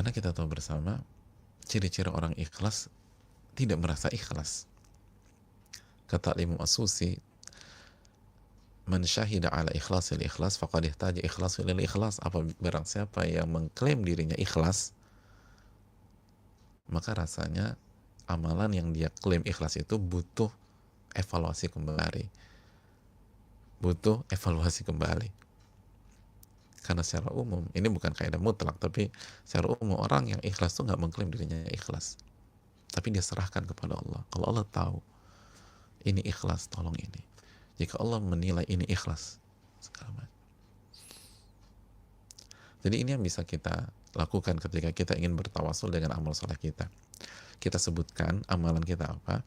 Karena kita tahu bersama ciri-ciri orang ikhlas tidak merasa ikhlas. Kata Imam As-Susi, man syahida ala ikhlasil ikhlas faqad ihtaja ikhlasul lil ikhlas. Apa barang siapa yang mengklaim dirinya ikhlas, maka rasanya amalan yang dia klaim ikhlas itu butuh evaluasi kembali. Butuh evaluasi kembali. Karena secara umum, ini bukan kaidah mutlak, tapi secara umum orang yang ikhlas itu nggak mengklaim dirinya ikhlas. Tapi dia serahkan kepada Allah. Kalau Allah tahu ini ikhlas, tolong ini. Jika Allah menilai ini ikhlas, segala macam. Jadi ini yang bisa kita lakukan ketika kita ingin bertawasul dengan amal soleh kita. Kita sebutkan amalan kita apa,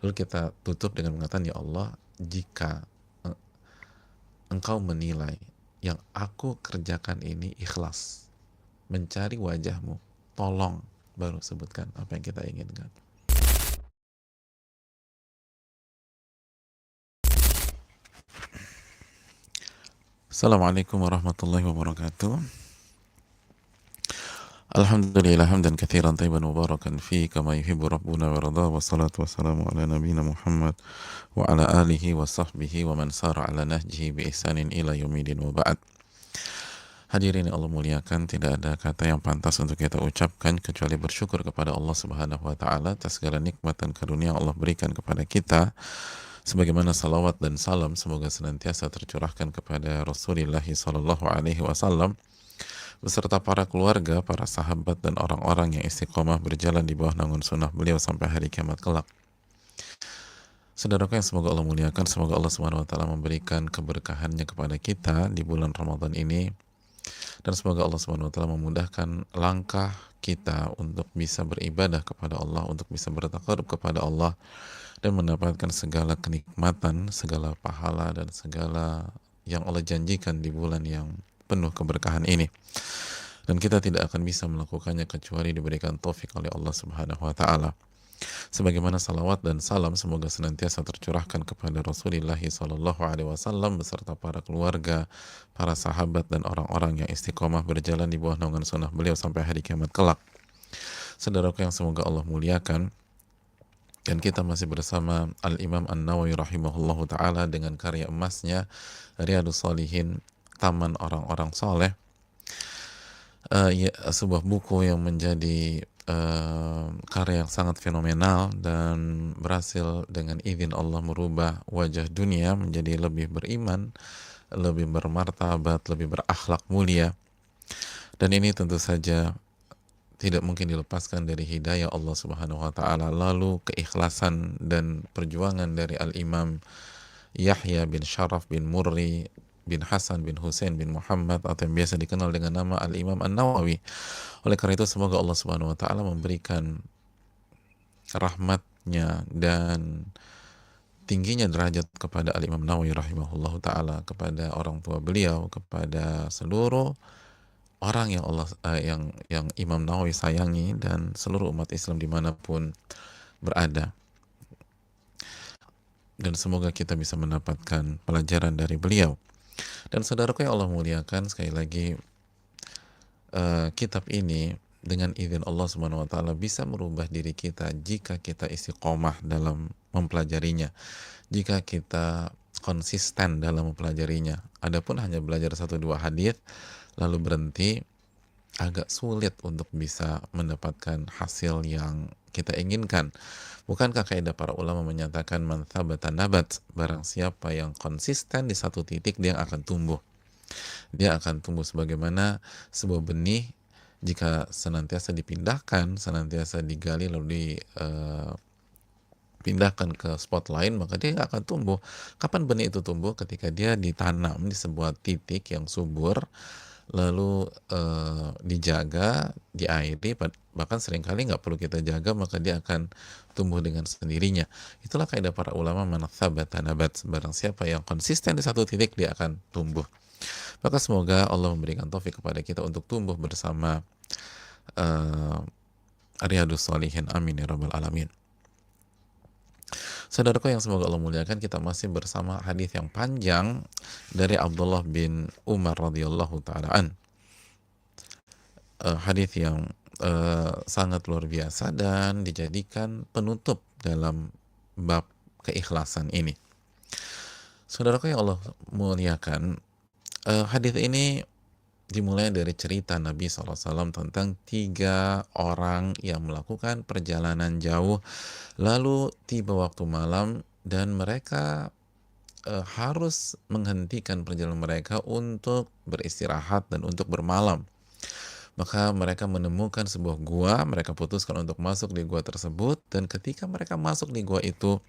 lalu kita tutup dengan mengatakan, ya Allah, jika Engkau menilai yang aku kerjakan ini ikhlas, mencari wajahmu, tolong, baru sebutkan apa yang kita inginkan. Assalamualaikum warahmatullahi wabarakatuh. Alhamdulillah hamdan katsiran tayyiban mubarakan fi kama yuhibbu rabbuna wa radha, wassalatu wassalamu ala nabiyyina Muhammad wa ala alihi wa sahbihi wa man sara ala nahjihi bi ihsanin ila yaumidin wa ba'd. Hadirin yang Allah muliakan, tidak ada kata yang pantas untuk kita ucapkan kecuali bersyukur kepada Allah Subhanahu wa taala atas segala nikmat dan karunia yang Allah berikan kepada kita. Sebagaimana salawat dan salam semoga senantiasa tercurahkan kepada Rasulullah sallallahu alaihi wasallam beserta para keluarga, para sahabat dan orang-orang yang istiqomah berjalan di bawah naungan sunnah beliau sampai hari kiamat kelak. Saudaraku yang semoga Allah muliakan, semoga Allah Subhanahu wa taala memberikan keberkahannya kepada kita di bulan Ramadan ini, dan semoga Allah Subhanahu wa taala memudahkan langkah kita untuk bisa beribadah kepada Allah, untuk bisa bertakarub kepada Allah dan mendapatkan segala kenikmatan, segala pahala dan segala yang Allah janjikan di bulan yang penuh keberkahan ini. Dan kita tidak akan bisa melakukannya kecuali diberikan taufik oleh Allah Subhanahu wa taala. Sebagaimana salawat dan salam semoga senantiasa tercurahkan kepada Rasulullah sallallahu alaihi wasallam beserta para keluarga, para sahabat dan orang-orang yang istiqomah berjalan di bawah naungan sunnah beliau sampai hari kiamat kelak. Saudaraku yang semoga Allah muliakan, dan kita masih bersama Al-Imam An-Nawawi rahimahullahu ta'ala dengan karya emasnya Riyadhus Shalihin, Taman Orang-Orang Soleh. Sebuah buku yang menjadi karya yang sangat fenomenal dan berhasil dengan izin Allah merubah wajah dunia menjadi lebih beriman, lebih bermartabat, lebih berakhlak mulia. Dan ini tentu saja tidak mungkin dilepaskan dari hidayah Allah Subhanahu wa taala, lalu keikhlasan dan perjuangan dari Al-Imam Yahya bin Sharaf bin Murri bin Hasan bin Hussein bin Muhammad atau yang biasa dikenal dengan nama Al-Imam An-Nawawi. Oleh karena itu semoga Allah Subhanahu wa taala memberikan rahmatnya dan tingginya derajat kepada Al-Imam Nawawi rahimahullahu taala, kepada orang tua beliau, kepada seluruh orang yang yang Imam Nawawi sayangi dan seluruh umat Islam dimanapun berada. Dan semoga kita bisa mendapatkan pelajaran dari beliau. Dan saudaraku yang Allah muliakan, sekali lagi kitab ini dengan izin Allah Subhanahu wa taala bisa merubah diri kita jika kita istiqomah dalam mempelajarinya, jika kita konsisten dalam mempelajarinya. Adapun hanya belajar 1-2 hadis lalu berhenti, agak sulit untuk bisa mendapatkan hasil yang kita inginkan. Bukankah kaidah para ulama menyatakan man thabata nabat, barang siapa yang konsisten di satu titik dia akan tumbuh. Dia akan tumbuh sebagaimana sebuah benih, jika senantiasa dipindahkan, senantiasa digali lalu dipindahkan ke spot lain, maka dia akan tumbuh. Kapan benih itu tumbuh? Ketika dia ditanam di sebuah titik yang subur, lalu dijaga, diairi, bahkan seringkali nggak perlu kita jaga, maka dia akan tumbuh dengan sendirinya. Itulah kaidah para ulama, man thabata nabat, barang siapa yang konsisten di satu titik dia akan tumbuh. Maka semoga Allah memberikan taufik kepada kita untuk tumbuh bersama Riyadhus Shalihin, amin ya rabbal alamin. Saudaraku yang semoga Allah muliakan, kita masih bersama hadis yang panjang dari Abdullah bin Umar radhiyallahu ta'ala an. hadis yang sangat luar biasa dan dijadikan penutup dalam bab keikhlasan ini. Saudaraku yang Allah muliakan, hadis ini dimulai dari cerita Nabi SAW tentang 3 orang yang melakukan perjalanan jauh, lalu tiba waktu malam dan mereka harus menghentikan perjalanan mereka untuk beristirahat dan untuk bermalam. Maka mereka menemukan sebuah gua, mereka putuskan untuk masuk di gua tersebut, dan ketika mereka masuk di gua itu,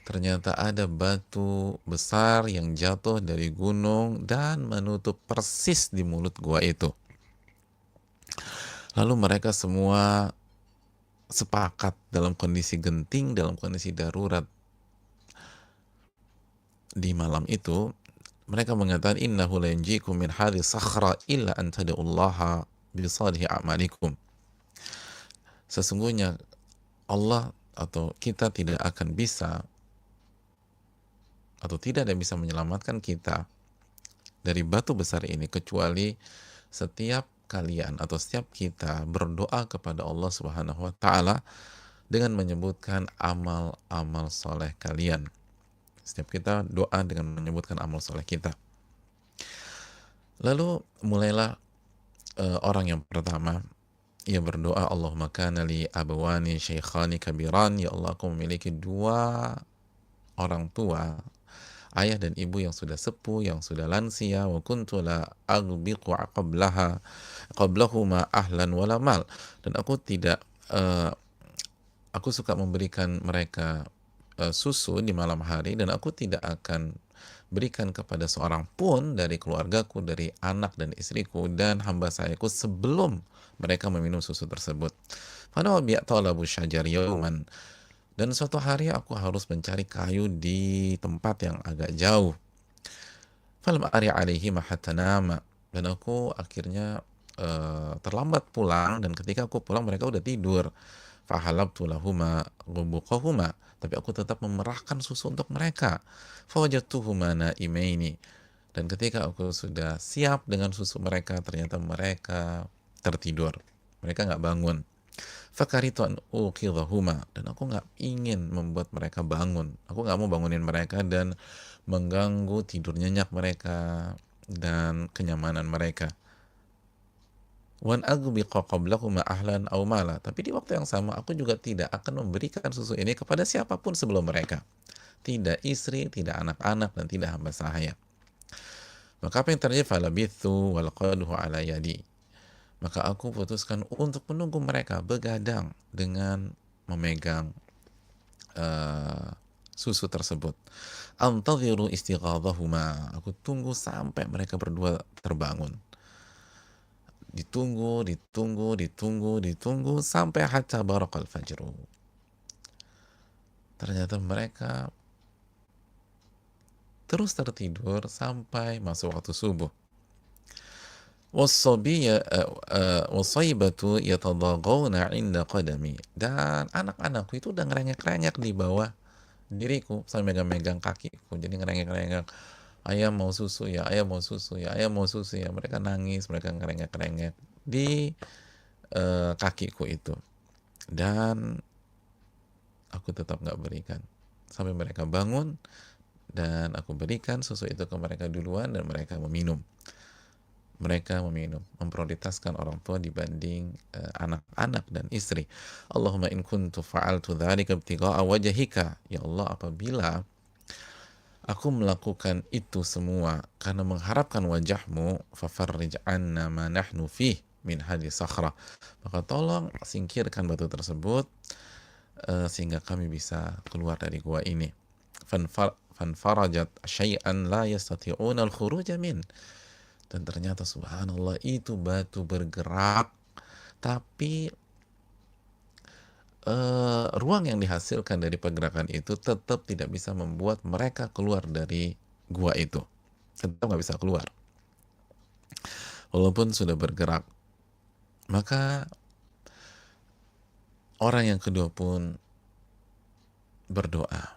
ternyata ada batu besar yang jatuh dari gunung dan menutup persis di mulut gua itu. Lalu mereka semua sepakat dalam kondisi genting, dalam kondisi darurat di malam itu, mereka mengatakan innahu la yanjikum min hadhihi sakhra illa an tad'ullaha bi salihi a'malikum. Sesungguhnya Allah atau kita tidak akan bisa atau tidak ada yang bisa menyelamatkan kita dari batu besar ini kecuali setiap kalian atau setiap kita berdoa kepada Allah Subhanahu wa taala dengan menyebutkan amal-amal soleh kalian. Setiap kita doa dengan menyebutkan amal soleh kita. Lalu mulailah orang yang pertama, ia berdoa, Allahumma kana li abawani syaikhani kabiran, ya Allah, aku memiliki 2 orang tua, ayah dan ibu yang sudah sepuh, yang sudah lansia, wa kuntu la aghbiqu qablahuma ahlan wala mal, dan aku tidak aku suka memberikan mereka susu di malam hari, dan aku tidak akan berikan kepada seorang pun dari keluargaku, dari anak dan istriku dan hamba sayaku sebelum mereka meminum susu tersebut. Dan suatu hari aku harus mencari kayu di tempat yang agak jauh. Falam ari alaihi hatta nama, dan aku akhirnya terlambat pulang, dan ketika aku pulang mereka udah tidur. Fahalabtu lahuma ghubuqahuma, tapi aku tetap memerahkan susu untuk mereka. Fawajadtuhuma naimaini, dan ketika aku sudah siap dengan susu mereka, ternyata mereka tertidur, mereka nggak bangun. Fakaritu an uqidhahuma, dan aku nggak ingin membuat mereka bangun, aku nggak mau bangunin mereka dan mengganggu tidur nyenyak mereka dan kenyamanan mereka. Wan aghbiqa qablahuma ahlan aw mala, tapi di waktu yang sama aku juga tidak akan memberikan susu ini kepada siapapun sebelum mereka, tidak istri, tidak anak-anak, dan tidak hamba sahaya. Maka apa yang terjadi? Falabithu walqaduhu ala yadi, maka aku putuskan untuk menunggu mereka begadang dengan memegang susu tersebut. Antadhiru istighadhahuma, aku tunggu sampai mereka berdua terbangun. Ditunggu sampai hatta barakal fajru. Ternyata mereka terus tertidur sampai masuk waktu subuh. Wasaibatu yatadagawna inda qadami, dan anak-anakku itu udah ngerengek-rengek di bawah diriku sambil megang-megang kakiku, jadi ngerengek-rengek, ayah mau susu ya, ayah mau susu ya, ayah mau susu ya. Mereka nangis, mereka ngerengek-rengek di kakiku itu, dan aku tetap nggak berikan sampai mereka bangun, dan aku berikan susu itu ke mereka duluan, dan mereka meminum, memprioritaskan orang tua dibanding anak-anak dan istri. Allahumma in kuntu fa'altu dzalika ibtigha'a wajhika, ya Allah, apabila aku melakukan itu semua karena mengharapkan wajahmu, fafarrij anna ma nahnu fih min hadhihi sakhra, maka tolong singkirkan batu tersebut sehingga kami bisa keluar dari gua ini. Fanfarajat syai'an la yastati'una al-khuruja min, dan ternyata subhanallah itu batu bergerak, tapi ruang yang dihasilkan dari pergerakan itu tetap tidak bisa membuat mereka keluar dari gua itu, tetap nggak bisa keluar walaupun sudah bergerak. Maka orang yang kedua pun berdoa,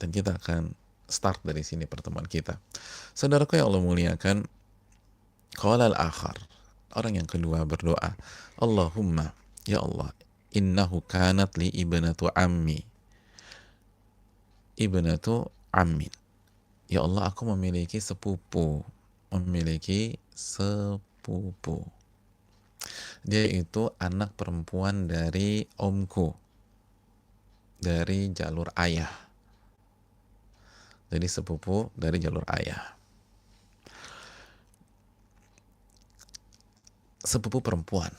dan kita akan start dari sini pertemuan kita. Saudaraku yang Allah muliakan, qala al-akhar, Orang yang kedua berdoa, Allahumma, ya Allah, innahu kanat li ibnatu ammi, ibnatu ammin. Ya Allah, aku memiliki sepupu, memiliki sepupu. Dia itu anak perempuan dari omku, dari jalur ayah. Jadi sepupu dari jalur ayah. Sepupu perempuan.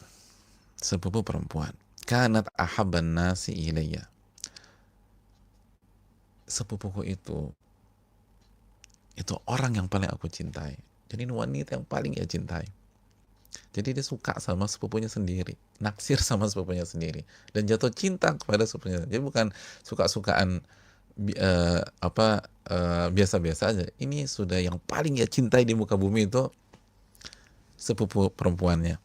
Sepupu perempuan. Kanat ahabban nasi ilayya. Sepupuku itu orang yang paling aku cintai. Jadi ini wanita yang paling ia cintai. Jadi dia suka sama sepupunya sendiri, naksir sama sepupunya sendiri, dan jatuh cinta kepada sepupunya. Jadi bukan suka-sukaan biasa-biasa aja. Ini sudah yang paling ia cintai di muka bumi itu sepupu perempuannya.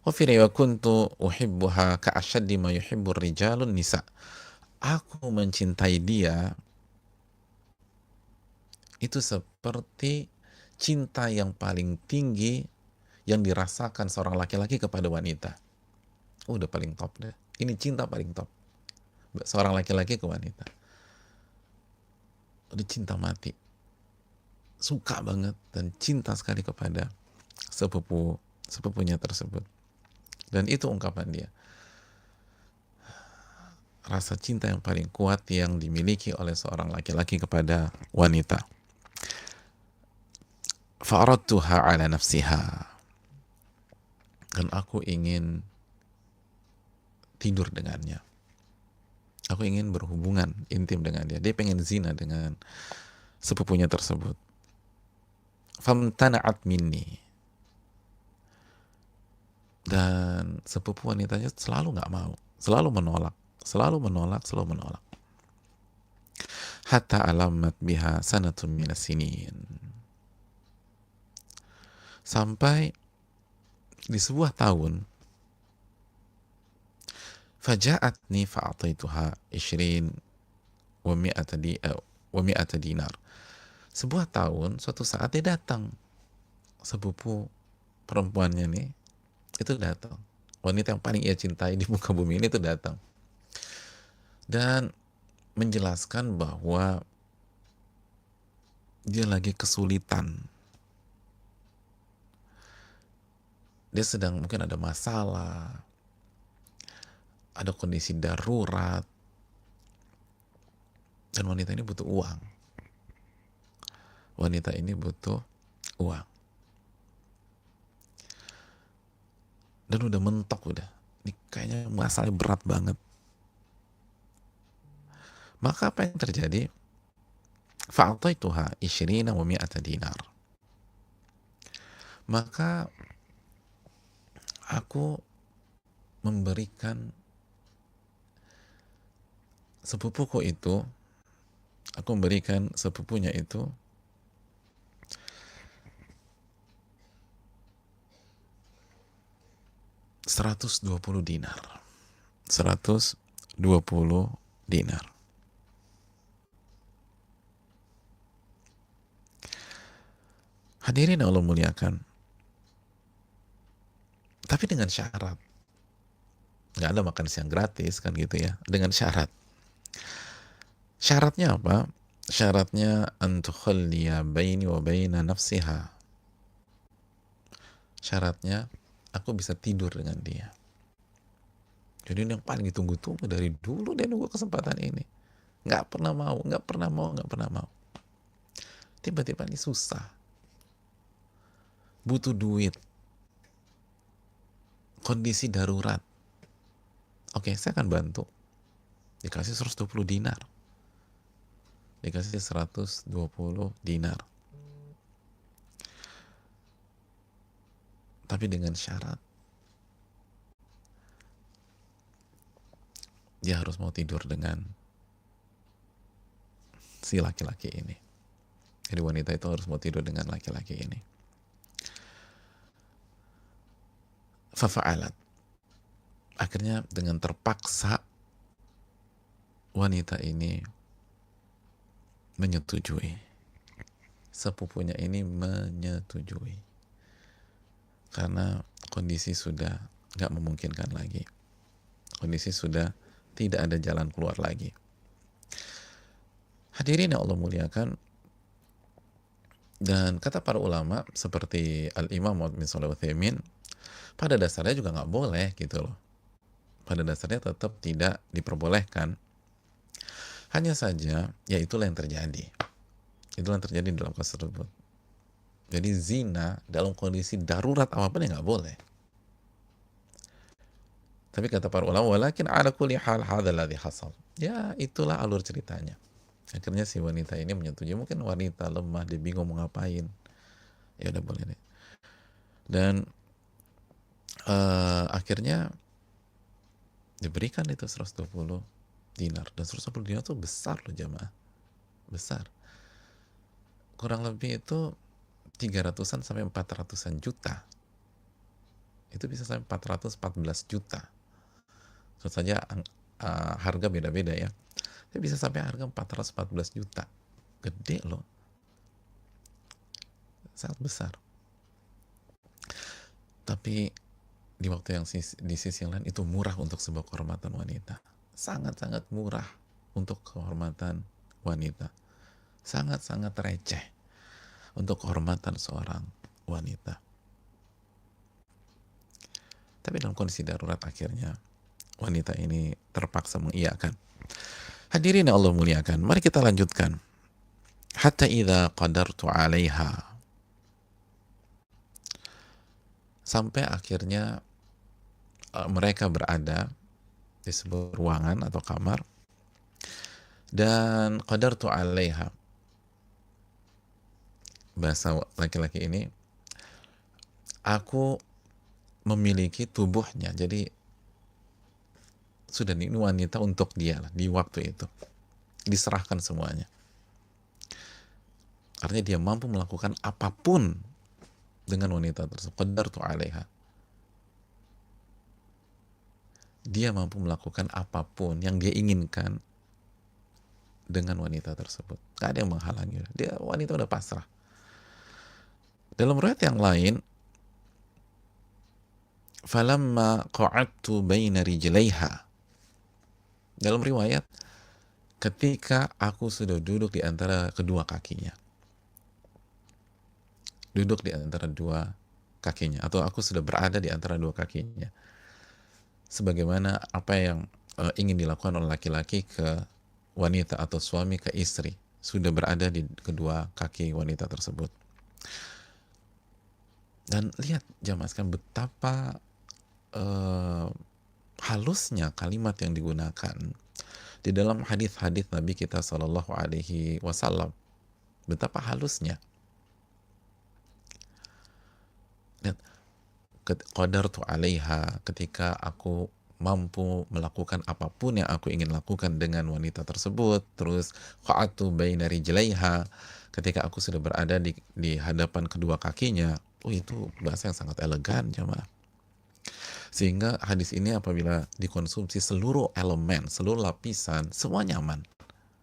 Wa fi riwayat kuntu uhibbuha ka ashaddi ma yuhibbur rijalun nisa. Aku mencintai dia itu seperti cinta yang paling tinggi yang dirasakan seorang laki-laki kepada wanita. Udah paling top deh. Ini cinta paling top. Seorang laki-laki ke wanita. Udah cinta mati. Suka banget dan cinta sekali kepada sepupunya tersebut. Dan itu ungkapan dia. Rasa cinta yang paling kuat yang dimiliki oleh seorang laki-laki kepada wanita. Fa'aradtuha ala nafsiha. Dan aku ingin tidur dengannya. Aku ingin berhubungan intim dengan dia. Dia pengen zina dengan sepupunya tersebut. Famtana'at minni. Dan sepupu wanitanya selalu nggak mau, selalu menolak, selalu menolak, selalu menolak. Hatta alamat biha sanatun minas sinin. Sampai di sebuah tahun, faja'atni fa'ataituha 20 wa mi'ata dinar. Sebuah tahun, suatu saat dia datang. Sepupu perempuannya nih, itu datang. Wanita yang paling ia cintai di muka bumi ini itu datang. Dan menjelaskan bahwa dia lagi kesulitan. Dia sedang mungkin ada masalah, ada kondisi darurat, dan wanita ini butuh uang. Wanita ini butuh uang. Dan udah mentok udah. Ini kayaknya masalahnya berat banget. Maka apa yang terjadi? Fa'ataituha 20 wa mi'ata dinar. Maka aku memberikan sepupuku itu, aku memberikan sepupunya itu 120 dinar. 120 dinar. Hadirin Allah muliakan. Tapi dengan syarat. Nggak ada makan siang gratis kan gitu ya. Dengan syarat. Syaratnya apa? Syaratnya antukhalliya baini wa baina nafsiha. Syaratnya aku bisa tidur dengan dia. Jadi ini yang paling ditunggu-tunggu dari dulu, dia nunggu kesempatan ini. Nggak pernah mau, nggak pernah mau, nggak pernah mau. Tiba-tiba ini susah. Butuh duit. Kondisi darurat. Oke, saya akan bantu. Dikasih 120 dinar. Dikasih 120 dinar. Tapi dengan syarat dia harus mau tidur dengan si laki-laki ini. Jadi wanita itu harus mau tidur dengan laki-laki ini. Fafa'alat. Akhirnya dengan terpaksa wanita ini menyetujui. Sepupunya ini menyetujui. karena kondisi sudah nggak memungkinkan lagi. Kondisi sudah tidak ada jalan keluar lagi. Hadirin yang Allah muliakan, dan kata para ulama seperti Al-Imam Muhammad bin Shalih Al-Utsaimin, pada dasarnya juga nggak boleh gitu loh. Pada dasarnya tetap tidak diperbolehkan. Hanya saja, ya itulah yang terjadi. Itulah yang terjadi dalam kasus tersebut. Jadi zina dalam kondisi darurat apapun ya nggak boleh. Tapi kata para ulama, walakin ala kulli hal hadzal ladzi hasal. Ya, itulah alur ceritanya. Akhirnya si wanita ini menyetujui. Mungkin wanita lemah, dia bingung mau ngapain. Ya udah boleh deh. Dan akhirnya diberikan itu 120 dinar. Dan 120 dinar itu besar loh jamaah. Besar. Kurang lebih itu 300-an sampai 400-an juta. Itu bisa sampai 414 juta. Tentu saja harga beda-beda ya. Tapi bisa sampai harga 414 juta. Gede loh. Sangat besar. Tapi di waktu yang di sisi lain itu murah untuk sebuah kehormatan wanita. Sangat-sangat murah untuk kehormatan wanita. Sangat-sangat receh untuk kehormatan seorang wanita. Tapi dalam kondisi darurat akhirnya wanita ini terpaksa mengiyakan. Hadirin yang Allah muliakan, mari kita lanjutkan. Hatta idza qadartu 'alaiha, sampai akhirnya mereka berada di sebuah ruangan atau kamar, dan qadartu 'alaiha, bahasa laki-laki ini, aku memiliki tubuhnya. Jadi sudah ini wanita untuk dia lah, di waktu itu diserahkan semuanya. Artinya dia mampu melakukan apapun dengan wanita tersebut. Qadartu 'alaiha, dia mampu melakukan apapun yang dia inginkan dengan wanita tersebut. Gak ada yang menghalangi. Dia wanita udah pasrah. Dalam riwayat yang lain, falamma qa'adtu baina rijlaiha, dalam riwayat, ketika aku sudah duduk di antara kedua kakinya. Duduk di antara dua kakinya, atau aku sudah berada di antara dua kakinya. Sebagaimana apa yang ingin dilakukan oleh laki-laki ke wanita atau suami ke istri, sudah berada di kedua kaki wanita tersebut. Dan lihat jamaah sekalian betapa halusnya kalimat yang digunakan di dalam hadis-hadis Nabi kita Shallallahu Alaihi Wasallam. Betapa halusnya. Dan qadartu 'alaiha, ketika aku mampu melakukan apapun yang aku ingin lakukan dengan wanita tersebut. Terus qa'atu baina rijlaiha, ketika aku sudah berada di hadapan kedua kakinya. Itu bahasa yang sangat elegan jemaah. Sehingga hadis ini apabila dikonsumsi seluruh elemen, seluruh lapisan, semua nyaman.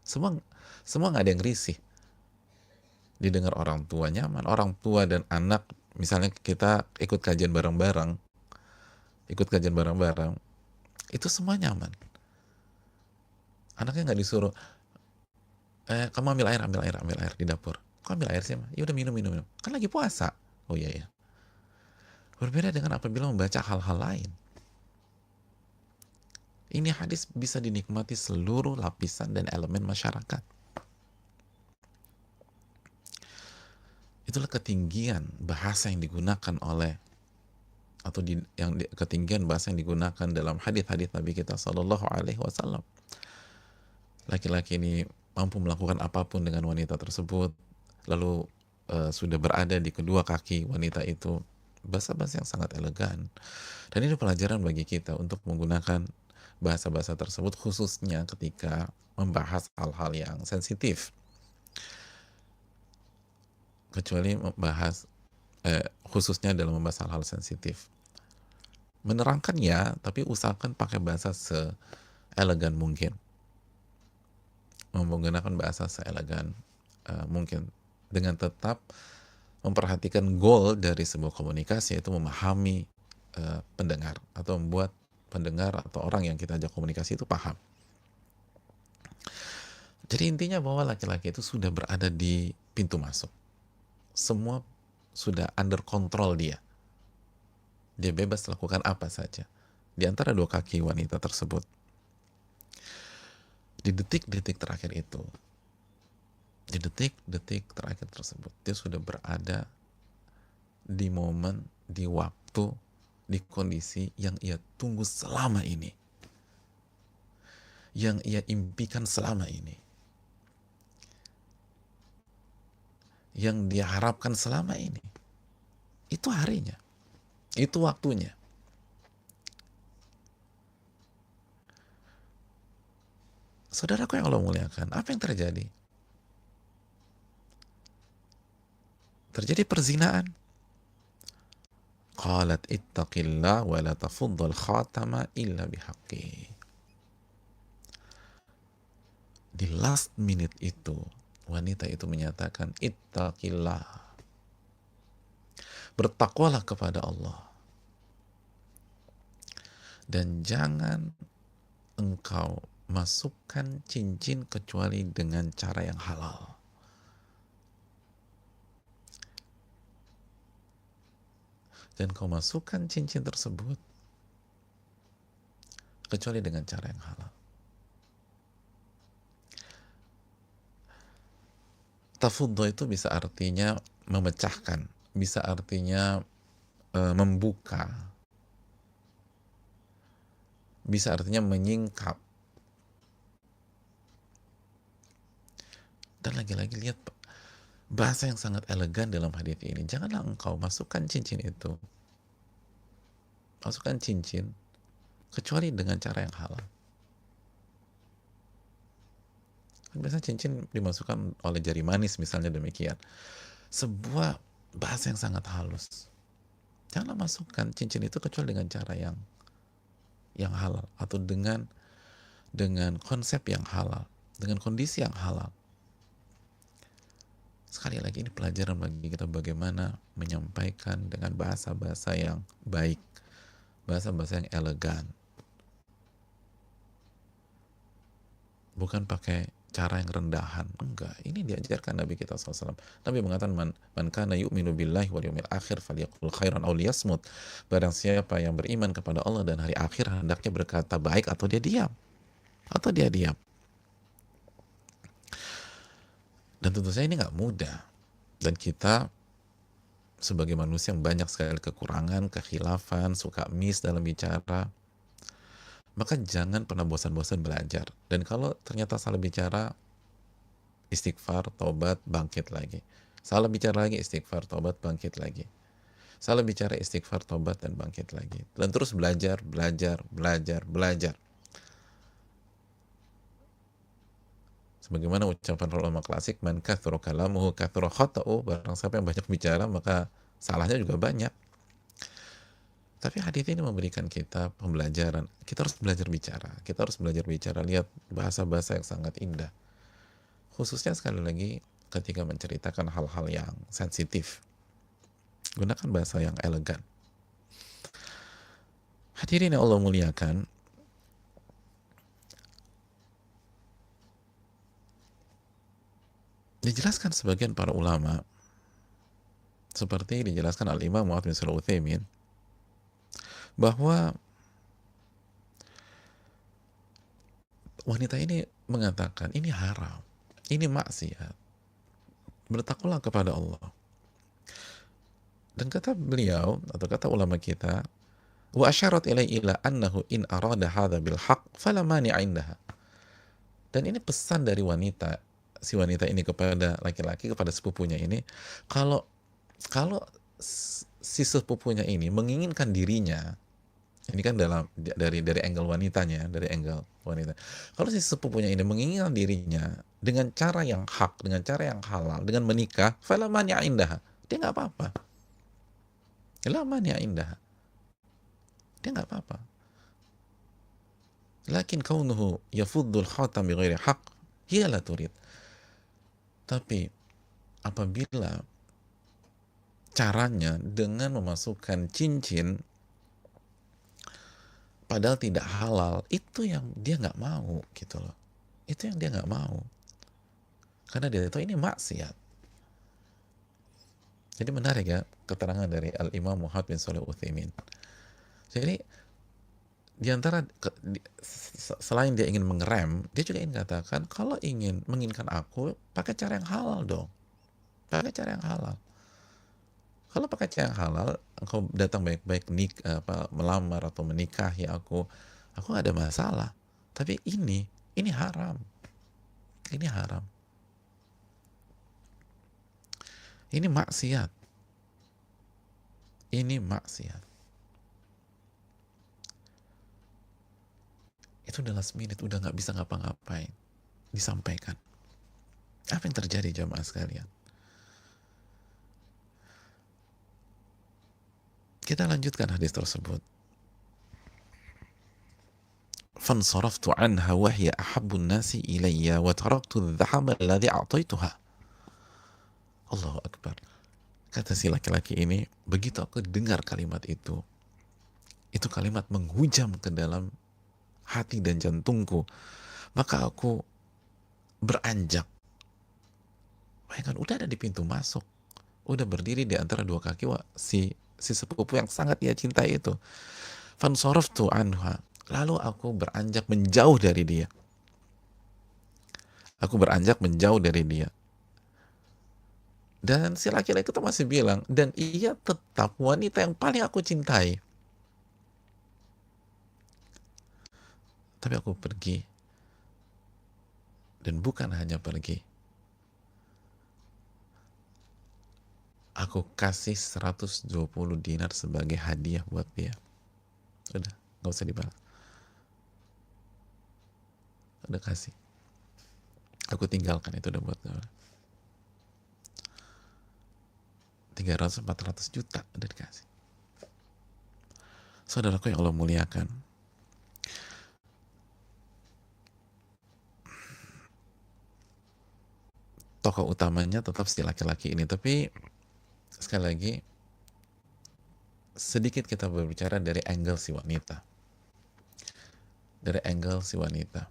Semua nggak ada yang risih. Didengar orang tua nyaman, orang tua dan anak, misalnya kita ikut kajian bareng-bareng, itu semua nyaman. Anaknya nggak disuruh, kamu ambil air di dapur. Kok ambil air sih? Ya udah minum. Kan lagi puasa. Oh iya. Berbeda dengan apabila membaca hal-hal lain. Ini hadis bisa dinikmati seluruh lapisan dan elemen masyarakat. Itulah ketinggian bahasa yang digunakan oleh, atau ketinggian bahasa yang digunakan dalam hadis-hadis Nabi kita Shallallahu Alaihi Wasallam. Laki-laki ini mampu melakukan apapun dengan wanita tersebut, lalu sudah berada di kedua kaki wanita itu. Bahasa-bahasa yang sangat elegan. Dan ini pelajaran bagi kita untuk menggunakan bahasa-bahasa tersebut, khususnya ketika membahas hal-hal yang sensitif. Kecuali membahas khususnya dalam membahas hal-hal sensitif. Menerangkan ya, tapi usahakan pakai bahasa seelegan mungkin. Menggunakan bahasa seelegan mungkin, dengan tetap memperhatikan goal dari sebuah komunikasi, yaitu memahami pendengar, atau membuat pendengar atau orang yang kita ajak komunikasi itu paham. Jadi intinya bahwa laki-laki itu sudah berada di pintu masuk. Semua sudah under control dia. Dia bebas lakukan apa saja. Di antara dua kaki wanita tersebut. Di detik-detik terakhir itu, di detik-detik terakhir tersebut, dia sudah berada di momen, di waktu, di kondisi yang ia tunggu selama ini, yang ia impikan selama ini, yang dia harapkan selama ini. Itu harinya, itu waktunya. Saudaraku yang Allah muliakan, apa yang terjadi? Terjadi perzinaan. Qalat ittaqillah wa la tafuddal khatama illa bihaqqi. Di last minute itu, wanita itu menyatakan ittaqillah. Bertakwalah kepada Allah. Dan jangan engkau masukkan cincin kecuali dengan cara yang halal. Dan kau masukkan cincin tersebut kecuali dengan cara yang halal. Tafuddo itu bisa artinya memecahkan, bisa artinya membuka, bisa artinya menyingkap. Dan lagi-lagi lihat bahasa yang sangat elegan dalam hadis ini. Janganlah engkau masukkan cincin itu, masukkan cincin kecuali dengan cara yang halal. Biasanya cincin dimasukkan oleh jari manis misalnya, demikian. Sebuah bahasa yang sangat halus. Janganlah masukkan cincin itu kecuali dengan cara yang halal, atau dengan konsep yang halal, dengan kondisi yang halal. Sekali lagi, ini pelajaran bagi kita bagaimana menyampaikan dengan bahasa-bahasa yang baik, bahasa-bahasa yang elegan. Bukan pakai cara yang rendahan. Enggak, ini diajarkan Nabi kita SAW. Nabi mengatakan, man kana yu'minu billahi wal yawmil akhir falyaqul khairan aw liyasmut. Barang siapa yang beriman kepada Allah dan hari akhir, hendaknya berkata baik atau dia diam. Dan tentu saja ini nggak mudah. Dan kita sebagai manusia yang banyak sekali kekurangan, kekhilafan, suka miss dalam bicara, maka jangan pernah bosan-bosan belajar. Dan kalau ternyata salah bicara, istighfar, tobat, bangkit lagi. Salah bicara lagi, istighfar, tobat, bangkit lagi. Salah bicara, istighfar, tobat, dan bangkit lagi. Dan terus belajar. Sebagaimana ucapan ulama klasik, man kathura kalamuhu kathura khata'u, barang siapa yang banyak bicara maka salahnya juga banyak. Tapi hadis ini memberikan kita pembelajaran. Kita harus belajar bicara. Lihat bahasa-bahasa yang sangat indah. Khususnya sekali lagi ketika menceritakan hal-hal yang sensitif. Gunakan bahasa yang elegan. Hadirin yang Allah muliakan, dijelaskan sebagian para ulama, seperti dijelaskan Al-Imam Muhammad bin Shalih Al-Utsaimin, bahwa wanita ini mengatakan ini haram, ini maksiat, bertakwalah kepada Allah. Dan kata beliau, atau kata ulama kita, wa asyarat ila annahu in arada hadha bil haqq fala mani'a indaha. Dan ini pesan dari si wanita ini kepada laki-laki, kepada sepupunya ini, kalau si sepupunya ini menginginkan dirinya, ini kan dari angle wanitanya, kalau si sepupunya ini menginginkan dirinya dengan cara yang hak, dengan cara yang halal, dengan menikah, fala mani'a indaha, dia nggak apa-apa. La mani'a indaha, dia nggak apa-apa. Lakin kaunuhu yafuddul khatam bighairi haqq hiya la turid. Tapi apabila caranya dengan memasukkan cincin padahal tidak halal, itu yang dia nggak mau gitu loh. Itu yang dia nggak mau. Karena dia tahu ini maksiat. Jadi menarik ya keterangan dari Al-Imam Muhammad bin Shalih Utsaimin. Jadi di antara selain dia ingin mengerem, dia juga ingin katakan kalau ingin menginginkan aku, pakai cara yang halal dong. Pakai cara yang halal. Kalau pakai cara yang halal, engkau datang baik-baik melamar atau menikahi aku nggak ada masalah. Tapi ini haram. Ini haram. Ini maksiat. Ini maksiat. Itu udah last minute, udah nggak bisa ngapa-ngapain. Disampaikan. Apa yang terjadi jamaah sekalian? Kita lanjutkan hadis tersebut. Fansaraftu anha wa hiya ahabbun nasi ilayya wa taraktu adh-dhahaba alladhi a'taytuha. Allahu Akbar. Kata si laki-laki ini, begitu aku dengar kalimat itu kalimat menghujam ke dalam hati dan jantungku, maka aku beranjak. Bayangkan, udah ada di pintu masuk, udah berdiri di antara dua kaki si sepupu yang sangat dia cintai itu. Fansaraftu anha, lalu aku beranjak menjauh dari dia. Aku beranjak menjauh dari dia. Dan si laki-laki itu masih bilang, dan ia tetap wanita yang paling aku cintai. Tapi aku pergi. Dan bukan hanya pergi. Aku kasih 120 dinar sebagai hadiah buat dia. Udah, gak usah dibalas. Udah kasih. Aku tinggalkan, itu udah buat gue. 300-400 juta udah dikasih. Saudaraku yang Allah muliakan, tokoh utamanya tetap si laki-laki ini. Tapi sekali lagi, sedikit kita berbicara dari angle si wanita. Dari angle si wanita.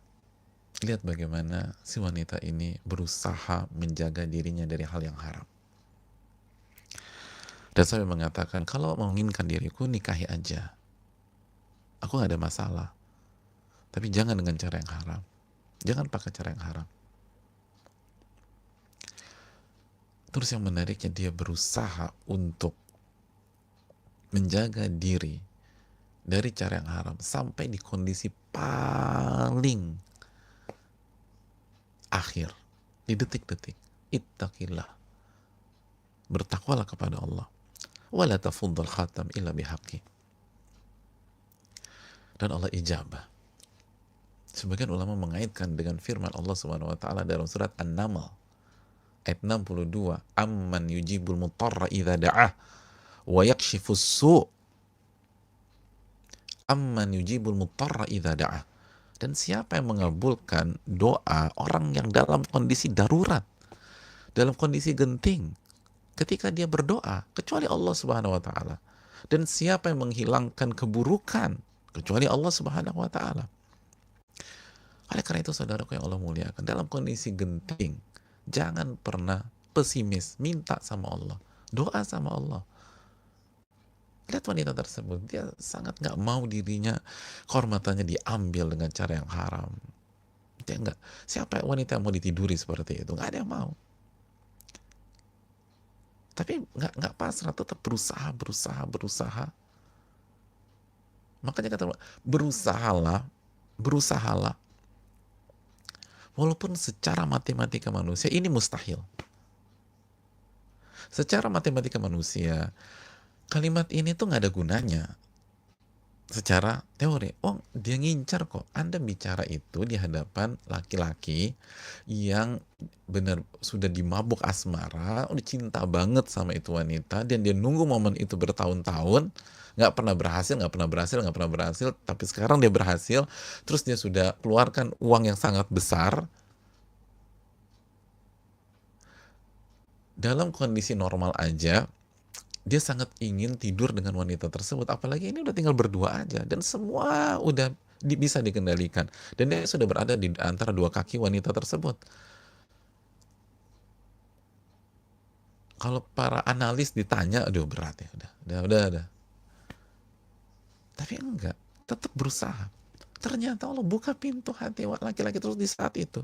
Lihat bagaimana si wanita ini berusaha menjaga dirinya dari hal yang haram. Dan saya mengatakan, kalau menginginkan diriku, nikahi aja. Aku gak ada masalah. Tapi jangan dengan cara yang haram. Jangan pakai cara yang haram. Terus yang menariknya, dia berusaha untuk menjaga diri dari cara yang haram sampai di kondisi paling akhir, di detik-detik. Ittaqillah, bertakwalah kepada Allah. Wala tafuddal khatam illa bihaqqi. Dan Allah ijabah. Sebagian ulama mengaitkan dengan firman Allah Subhanahu wa taala dalam surat An-Naml ayat 62, amman yujibul mutarra idza da'ah wa yakshifus su'. Amman yujibul mutarra idza da'ah. Dan siapa yang mengabulkan doa orang yang dalam kondisi darurat, dalam kondisi genting, ketika dia berdoa, kecuali Allah Subhanahu wa taala. Dan siapa yang menghilangkan keburukan, kecuali Allah Subhanahu wa taala. Oleh karena itu, saudaraku yang Allah muliakan, dalam kondisi genting, jangan pernah pesimis, minta sama Allah, doa sama Allah. Lihat wanita tersebut, dia sangat gak mau dirinya, kehormatannya diambil dengan cara yang haram. Dia enggak. Siapa wanita yang mau ditiduri seperti itu? Gak ada yang mau. Tapi nggak pasrah, tetap berusaha. Makanya kata Allah, berusahalah. Walaupun secara matematika manusia ini mustahil. Secara matematika manusia, kalimat ini tuh nggak ada gunanya. Secara teori, dia ngincar kok. Anda bicara itu di hadapan laki-laki yang benar sudah dimabuk asmara, udah cinta banget sama itu wanita, dan dia nunggu momen itu bertahun-tahun, nggak pernah berhasil, tapi sekarang dia berhasil, terus dia sudah keluarkan uang yang sangat besar. Dalam kondisi normal aja, dia sangat ingin tidur dengan wanita tersebut, apalagi ini udah tinggal berdua aja dan semua udah bisa dikendalikan dan dia sudah berada di antara dua kaki wanita tersebut. Kalau para analis ditanya, aduh berat ya, udah. Tapi enggak, tetap berusaha. Ternyata Allah buka pintu hati laki-laki terus di saat itu.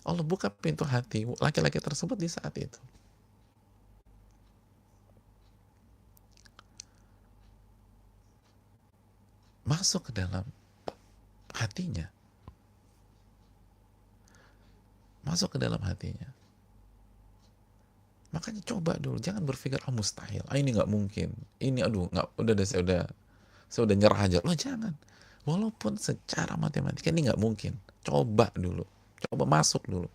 Allah buka pintu hati laki-laki tersebut di saat itu. Masuk ke dalam hatinya. Masuk ke dalam hatinya. Makanya coba dulu, jangan berpikir mustahil, ini nggak mungkin, ini aduh nggak, udah deh, saya udah nyerah aja. Loh jangan, walaupun secara matematika ini nggak mungkin, coba dulu, coba masuk dulu,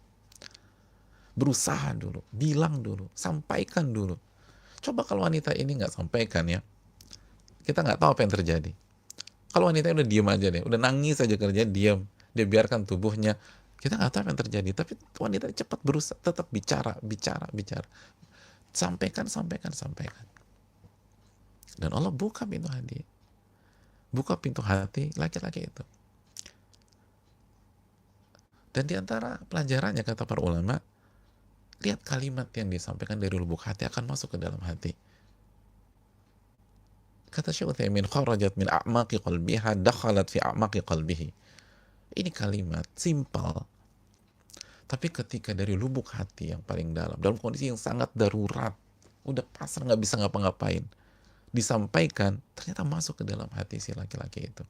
berusaha dulu, bilang dulu, sampaikan dulu. Coba kalau wanita ini nggak sampaikan ya, kita nggak tahu apa yang terjadi. Kalau wanita udah diem aja deh, udah nangis aja kerja, diem, dia biarkan tubuhnya, kita nggak tahu apa yang terjadi. Tapi wanita cepat berusaha, tetap bicara, sampaikan. Dan Allah buka pintu hati laki-laki itu. Dan diantara pelajarannya, kata para ulama, lihat kalimat yang disampaikan dari lubuk hati akan masuk ke dalam hati. Kata Syekh Utsaimin, kharajat min a'maqi qalbiha dakhalat fi a'maqi qalbihi. Ini kalimat simpel, tapi ketika dari lubuk hati yang paling dalam kondisi yang sangat darurat, udah pasrah nggak bisa ngapa-ngapain, disampaikan, ternyata masuk ke dalam hati si laki-laki itu.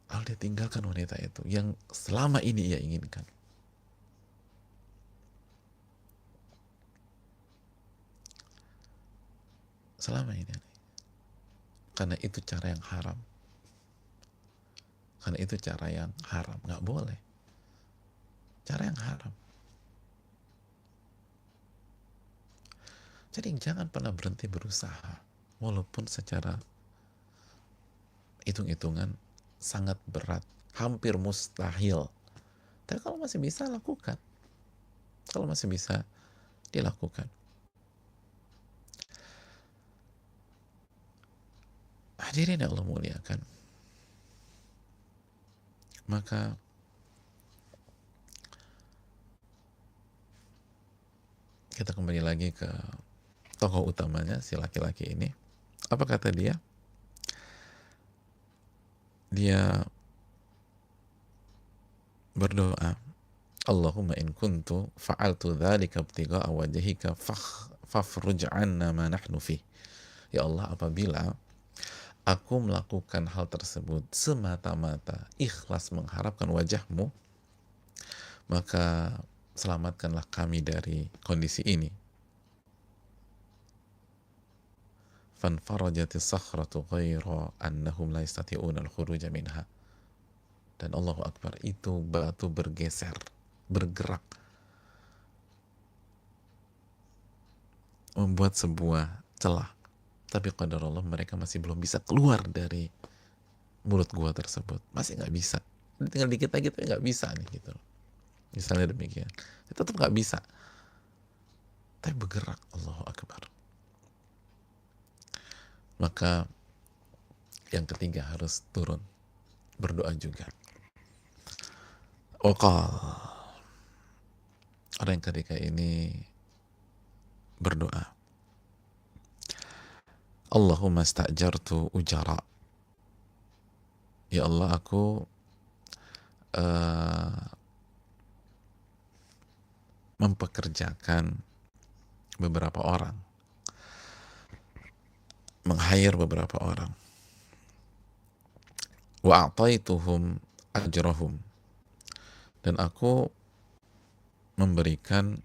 Lalu dia tinggalkan wanita itu yang selama ini ia inginkan. Selama ini. Karena itu cara yang haram. Nggak boleh. Cara yang haram. Jadi jangan pernah berhenti berusaha, walaupun secara hitung-hitungan sangat berat, hampir mustahil. Tapi kalau masih bisa, lakukan. Kalau masih bisa, dilakukan. Hadirin yang Allah muliakan, maka kita kembali lagi ke tokoh utamanya, si laki-laki ini. Apa kata dia? Dia berdoa, Allahumma in kuntu fa'altu dzalika ibtigha'a wajhika fafruj 'anna ma nahnu fih. Ya Allah, apabila aku melakukan hal tersebut semata-mata ikhlas mengharapkan wajahmu, maka selamatkanlah kami dari kondisi ini. Fanfarajatis sakhratu ghaira annahum la yastati'una al-khuruja minha. Dan Allahu Akbar, itu batu bergeser, bergerak, membuat sebuah celah. Tapi qadar Allah, mereka masih belum bisa keluar dari mulut gua tersebut. Masih nggak bisa. Tinggal dikit lagi tapi nggak bisa nih gitu. Misalnya demikian. Tetap nggak bisa. Tapi bergerak. Allahu Akbar. Maka yang ketiga harus turun. Berdoa juga. Oqal. Orang yang ketika ini berdoa, Allahumma sta'jartu ujara. Ya Allah, aku mempekerjakan beberapa orang, meng-hire beberapa orang. Wa a'taituhum ajrahum. Dan aku memberikan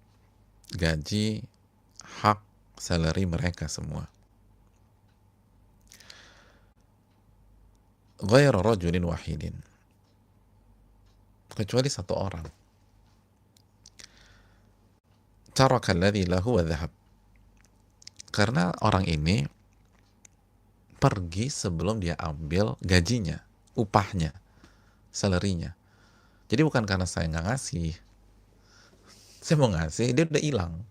gaji, hak, salary mereka semua. Ghaira rajulin wahidin. Kecuali satu orang. Taraka alladhi lahu wa dhahab. Karena orang ini pergi sebelum dia ambil gajinya, upahnya, salary-nya. Jadi bukan karena saya nggak ngasih, Saya mau ngasih, dia udah hilang.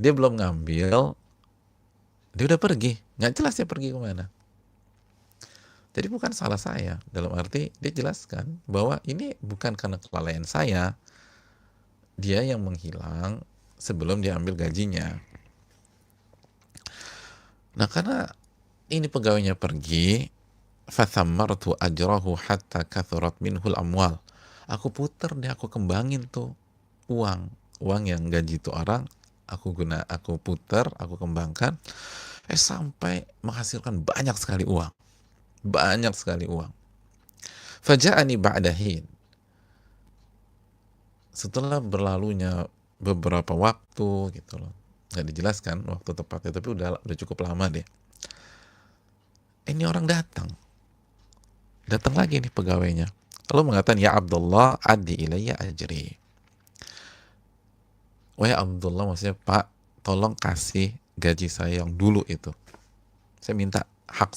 Dia belum ngambil, dia udah pergi. Nggak jelas dia pergi kemana. Jadi bukan salah saya. Dalam arti dia jelaskan bahwa ini bukan karena kelalaian saya. Dia yang menghilang sebelum dia ambil gajinya. Nah karena ini pegawainya pergi, fathammartu ajrahu hatta kathurat minhul amwal. Aku puter deh, aku kembangin tuh uang yang gaji itu orang, aku puter, aku kembangkan, sampai menghasilkan banyak sekali uang. Faja'ani ba'dahin. Setelah berlalunya beberapa waktu gitu loh, nggak dijelaskan waktu tepatnya, tapi udah cukup lama deh. Ini orang datang lagi nih pegawainya, lalu mengatakan, ya Abdullah addi ilayya ajri. Wahai Abdullah, maksudnya Pak, tolong kasih gaji saya yang dulu itu. Saya minta hak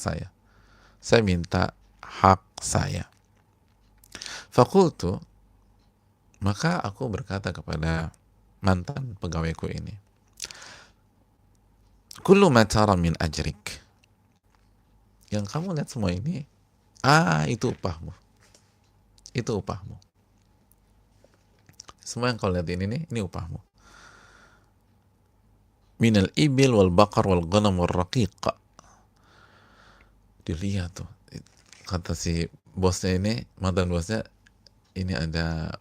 saya. Fakultu, maka aku berkata kepada mantan pegawaiku ini, kullu ma tara min ajrik. Yang kamu lihat semua ini, itu upahmu. Semua yang kau lihat ini upahmu. Minal ibil wal baqar wal ghanam wal raqiq. Dilihat tuh, kata si bosnya ini, mantan bosnya, ini ada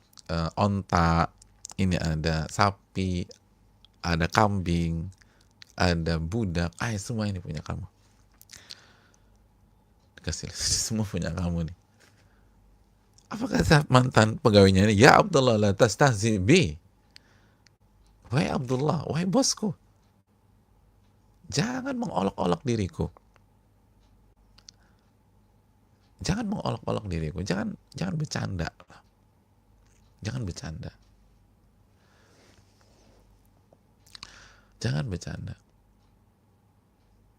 onta, ini ada sapi, ada kambing, ada budak, semua ini punya kamu. Dikasih semua punya kamu nih. Apa kata mantan pegawainya ini? Ya Abdullah, la tastahzi bi. Wahai Abdullah, wahai bosku, jangan mengolok-olok diriku. Jangan bercanda. Jangan bercanda.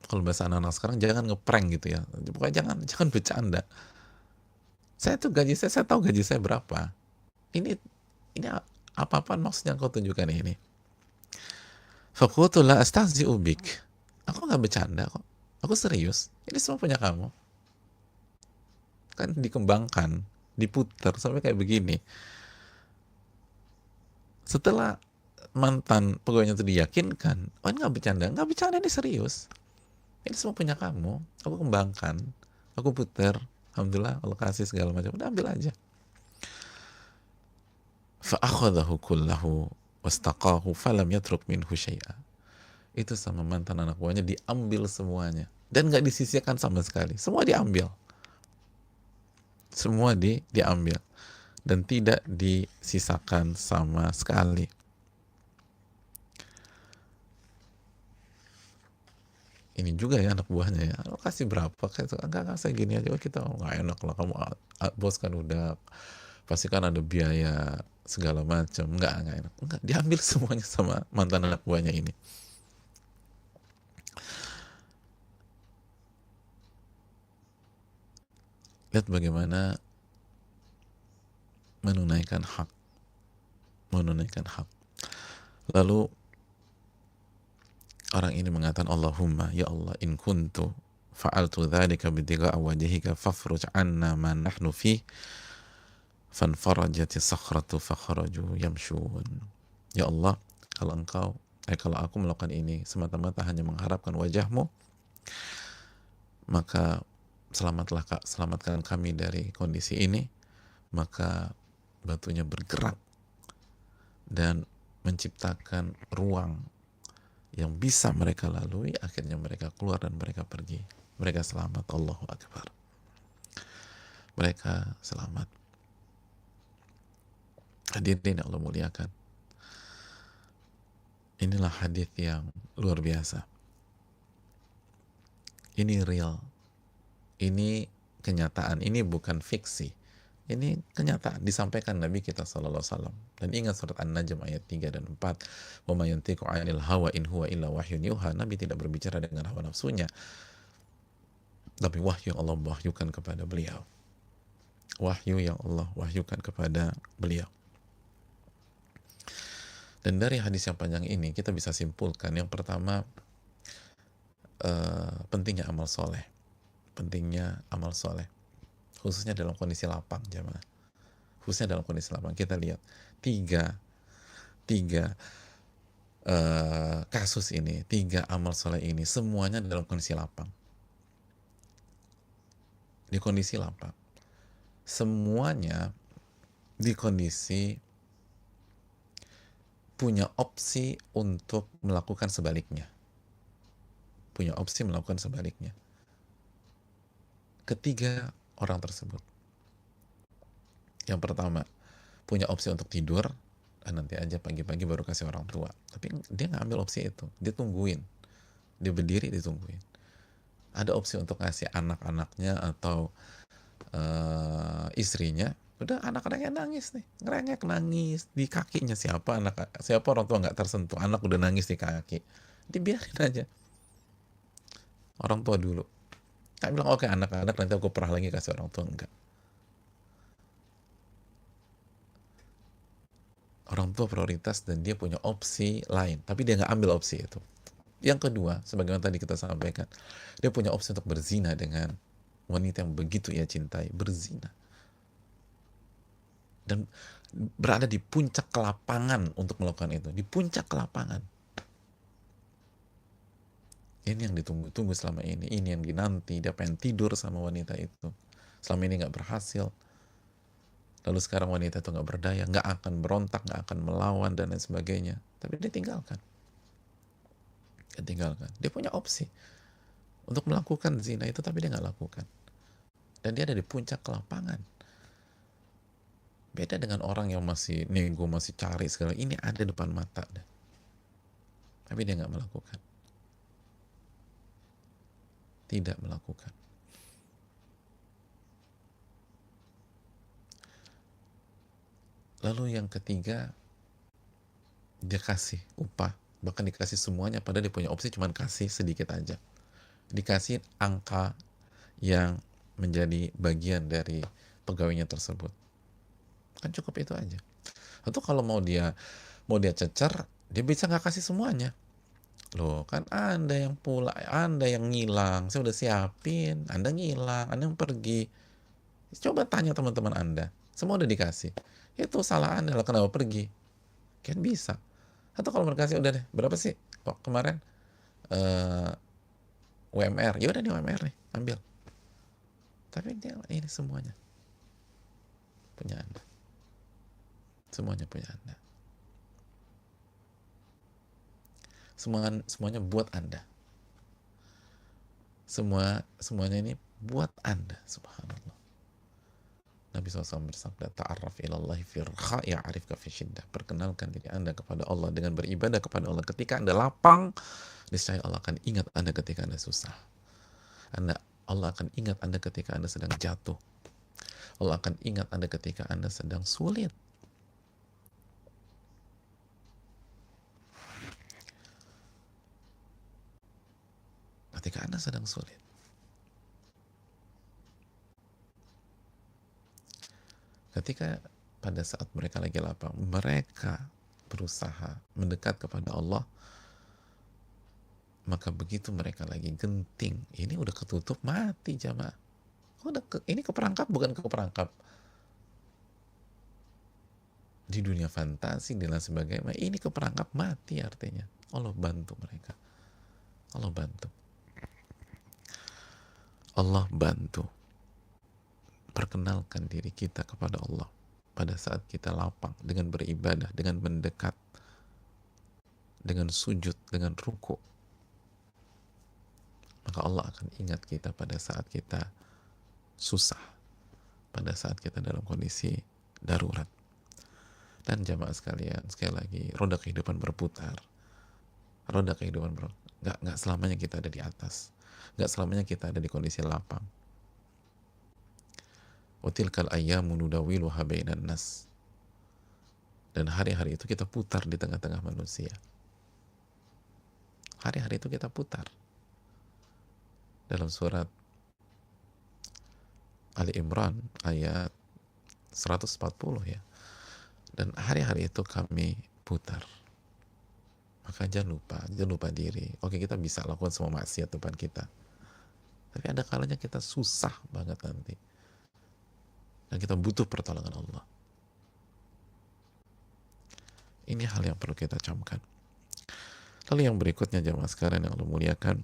Kalau bahasa anak-anak sekarang, jangan ngeprank gitu ya. Pokoknya jangan bercanda. Saya tahu gaji saya berapa. Ini apa-apaan maksudnya kau tunjukkan ini. Fakultu la astahzi'u bik. Aku nggak bercanda kok. Aku serius. Ini semua punya kamu. Kan dikembangkan, diputar sampai kayak begini. Setelah mantan pegawainya itu diyakinkan, ini nggak bercanda, ini serius. Ini semua punya kamu. Aku kembangkan, aku putar. Alhamdulillah, Allah kasih segala macam. Udah ambil aja. Fa'akhadahu kullahu wastaqahu falam yatruk minhu syai'a. Itu sama mantan anak buahnya diambil semuanya. Dan nggak disisihkan sama sekali. Semua diambil. Diambil. Dan tidak disisakan sama sekali. Ini juga ya anak buahnya ya, lo kasih berapa? Enggak, saya gini aja. Kita nggak enak lah, kamu bos kan udah pasti kan ada biaya segala macam. Enggak enak. Enggak, diambil semuanya sama mantan anak buahnya ini. Lihat bagaimana menunaikan hak. Lalu orang ini mengatakan, Allahumma, ya Allah, in kuntu fa'altu dzalika bitiga'a wajhika fafruj 'anna ma nahnu fi fanfarajati sakhratu fakharaju yamshun. Ya Allah, kalau aku melakukan ini semata-mata hanya mengharapkan wajahmu, maka selamatkan kami dari kondisi ini. Maka batunya bergerak dan menciptakan ruang yang bisa mereka lalui. Akhirnya mereka keluar dan mereka pergi. Mereka selamat. Allahu Akbar. Mereka selamat. Hadirin Allah muliakan, inilah hadis yang luar biasa. Ini real. Ini kenyataan. Ini bukan fiksi. Ini kenyataan, disampaikan Nabi kita SAW. Dan ingat surat An-Najm ayat 3 dan 4. Wa ma yantiqu 'anil hawa in huwa illa wahyun yuha. Nabi tidak berbicara dengan hawa nafsunya, tapi wahyu yang Allah wahyukan kepada beliau. Wahyu yang Allah wahyukan kepada beliau. Dan dari hadis yang panjang ini kita bisa simpulkan, yang pertama, pentingnya amal soleh, pentingnya amal soleh, khususnya dalam kondisi lapang, jamaah. Khususnya dalam kondisi lapang, kita lihat tiga tiga kasus ini, tiga amal soleh ini, semuanya dalam kondisi lapang. Di kondisi lapang. Semuanya di kondisi punya opsi untuk melakukan sebaliknya. Punya opsi melakukan sebaliknya. Ketiga orang tersebut. Yang pertama, punya opsi untuk tidur, nanti aja pagi-pagi baru kasih orang tua. Tapi dia nggak ambil opsi itu. Dia tungguin. Dia berdiri, ditungguin. Ada opsi untuk ngasih anak-anaknya atau istrinya. Udah anak-anaknya nangis nih, ngerengek nangis di kakinya, siapa orang tua nggak tersentuh, anak udah nangis di kaki, dibiarin aja orang tua dulu. Tak bilang oke anak-anak nanti aku perah lagi kasih orang tua, enggak. Orang tua prioritas dan dia punya opsi lain, tapi dia nggak ambil opsi itu. Yang kedua, sebagaimana tadi kita sampaikan, dia punya opsi untuk berzina dengan wanita yang begitu ia cintai, berzina. Dan berada di puncak kelapangan untuk melakukan itu, di puncak kelapangan. Ini yang ditunggu-tunggu selama ini yang dinanti. Dia pengen tidur sama wanita itu, selama ini nggak berhasil. Lalu sekarang wanita itu nggak berdaya, nggak akan berontak, nggak akan melawan dan lain sebagainya, tapi dia tinggalkan. Dia punya opsi untuk melakukan zina itu, tapi dia nggak lakukan. Dan dia ada di puncak kelapangan. Beda dengan orang yang masih nego, masih cari segala, ini ada depan mata deh, tapi dia nggak melakukan, tidak melakukan. Lalu yang ketiga, dia kasih upah, bahkan dikasih semuanya, padahal dia punya opsi cuma kasih sedikit aja, dikasih angka yang menjadi bagian dari pegawainya tersebut, kan cukup itu aja. Atau kalau mau dia cecer, dia bisa nggak kasih semuanya. Loh, kan Anda yang Anda yang ngilang, saya udah siapin, Anda ngilang, Anda yang pergi. Coba tanya teman-teman Anda, semua udah dikasih. Itu salah Anda lah, kenapa pergi? Kan bisa. Atau kalau mereka kasih, udah deh, berapa sih kok kemarin UMR? Ya udah nih UMR nih, ambil. Tapi dia, ini semuanya punya Anda. Semuanya punya Anda. Semuanya buat Anda. Semuanya ini buat Anda, subhanallah. Nabi SAW bersabda, ta'arraf ilallahi fi raha ya'rifka fi syiddah. Perkenalkan diri Anda kepada Allah dengan beribadah kepada Allah ketika Anda lapang, niscaya Allah akan ingat Anda ketika Anda susah. Allah akan ingat Anda ketika Anda sedang jatuh. Allah akan ingat Anda ketika Anda sedang sulit. Ketika Anda sedang sulit. Ketika pada saat mereka lagi lapang, mereka berusaha mendekat kepada Allah, maka begitu mereka lagi genting, ini udah ketutup, mati jamaah. Ini keperangkap bukan keperangkap di dunia fantasi dan lain sebagainya. Ini keperangkap, mati artinya. Allah bantu mereka. Allah bantu. Allah bantu. Perkenalkan diri kita kepada Allah pada saat kita lapang, dengan beribadah, dengan mendekat, dengan sujud, dengan ruku. Maka Allah akan ingat kita pada saat kita susah, pada saat kita dalam kondisi darurat. Dan jamaah sekalian, sekali lagi, roda kehidupan berputar. Roda kehidupan berputar. Nggak selamanya kita ada di atas. Nggak selamanya kita ada di kondisi lapang. Watilkal ayyamu nudawiluha bainan nas. Dan hari-hari itu kita putar di tengah-tengah manusia. Hari-hari itu kita putar. Dalam surat Ali Imran ayat 140 ya. Dan hari-hari itu kami putar. Maka jangan lupa diri. Oke, kita bisa lakukan semua maksiat depan kita, tapi ada kalanya kita susah banget nanti, dan kita butuh pertolongan Allah. Ini hal yang perlu kita camkan. Lalu yang berikutnya jamaah sekalian yang Allah muliakan,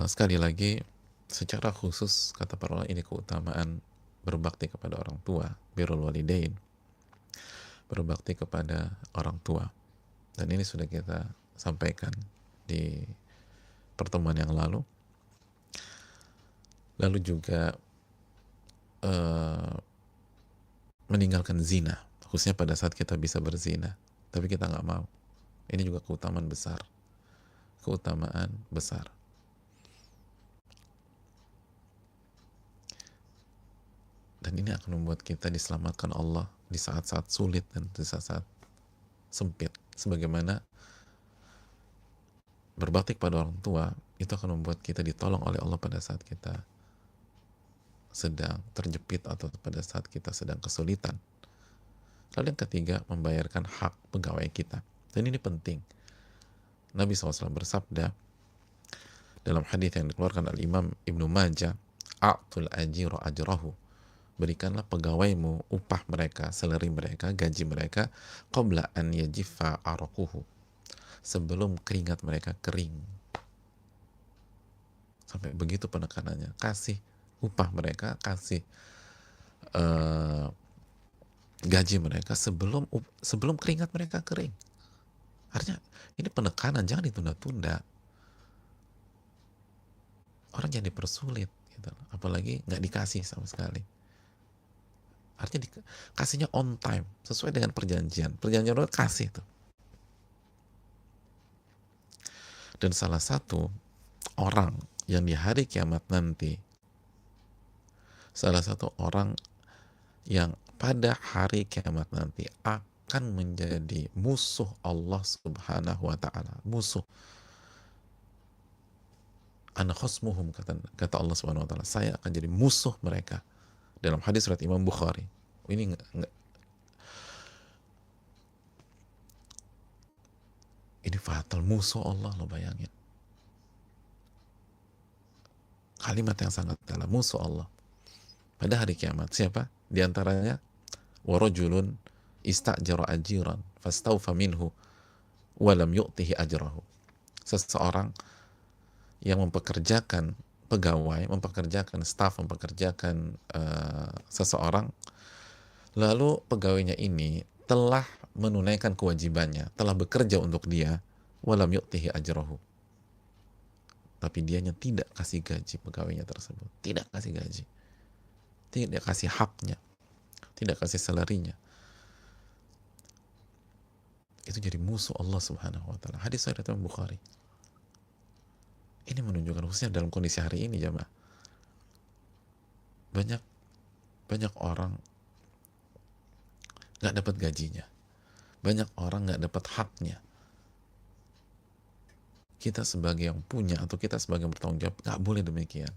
sekali lagi secara khusus kata para ulama ini keutamaan berbakti kepada orang tua, birrul walidain, berbakti kepada orang tua. Dan ini sudah kita sampaikan di pertemuan yang lalu. Lalu juga meninggalkan zina, khususnya pada saat kita bisa berzina tapi kita nggak mau. Ini juga keutamaan besar, dan ini akan membuat kita diselamatkan Allah di saat-saat sulit dan di saat-saat sempit. Sebagaimana berbakti kepada orang tua itu akan membuat kita ditolong oleh Allah pada saat kita sedang terjepit atau pada saat kita sedang kesulitan. Lalu yang ketiga, membayarkan hak pegawai kita. Dan ini penting. Nabi SAW bersabda dalam hadis yang dikeluarkan oleh Imam Ibnu Majah, a'tul ajira ajrahu, berikanlah pegawaimu upah mereka, salary mereka, gaji mereka, qabla an yajiffa araquhu, sebelum keringat mereka kering. Sampai begitu penekanannya. Kasih upah mereka, kasih gaji mereka sebelum keringat mereka kering. Artinya ini penekanan, jangan ditunda-tunda. Orang jangan dipersulit gitu. Apalagi nggak dikasih sama sekali. Artinya kasihnya on time, sesuai dengan perjanjian udah kasih tuh. Dan salah satu orang yang di hari kiamat nanti, salah satu orang yang pada hari kiamat nanti akan menjadi musuh Allah Subhanahu wa ta'ala, musuh. Ana khosmuhum, kata Allah Subhanahu wa ta'ala, saya akan jadi musuh mereka. Dalam hadis riwayat Imam Bukhari. Ini fatal, musuh Allah, lo bayangin. Kalimat yang sangat dalam, musuh Allah. Pada hari kiamat, siapa? Di antaranya, warajulun istajara ajiran fastawfa minhu walam yu'tihi ajrahu. Seseorang yang mempekerjakan pegawai, mempekerjakan staf, mempekerjakan seseorang, lalu pegawainya ini telah menunaikan kewajibannya, telah bekerja untuk dia, walam yu'tihi ajrahu, tapi dianya tidak kasih gaji pegawainya tersebut, tidak kasih gaji, tidak kasih haknya, tidak kasih salarinya, itu jadi musuh Allah Subhanahu wa ta'ala. Hadis riwayat Imam Bukhari. Ini menunjukkan, khususnya dalam kondisi hari ini jamaah, banyak orang nggak dapat gajinya, banyak orang nggak dapat haknya. Kita sebagai yang punya atau kita sebagai yang bertanggung jawab nggak boleh demikian.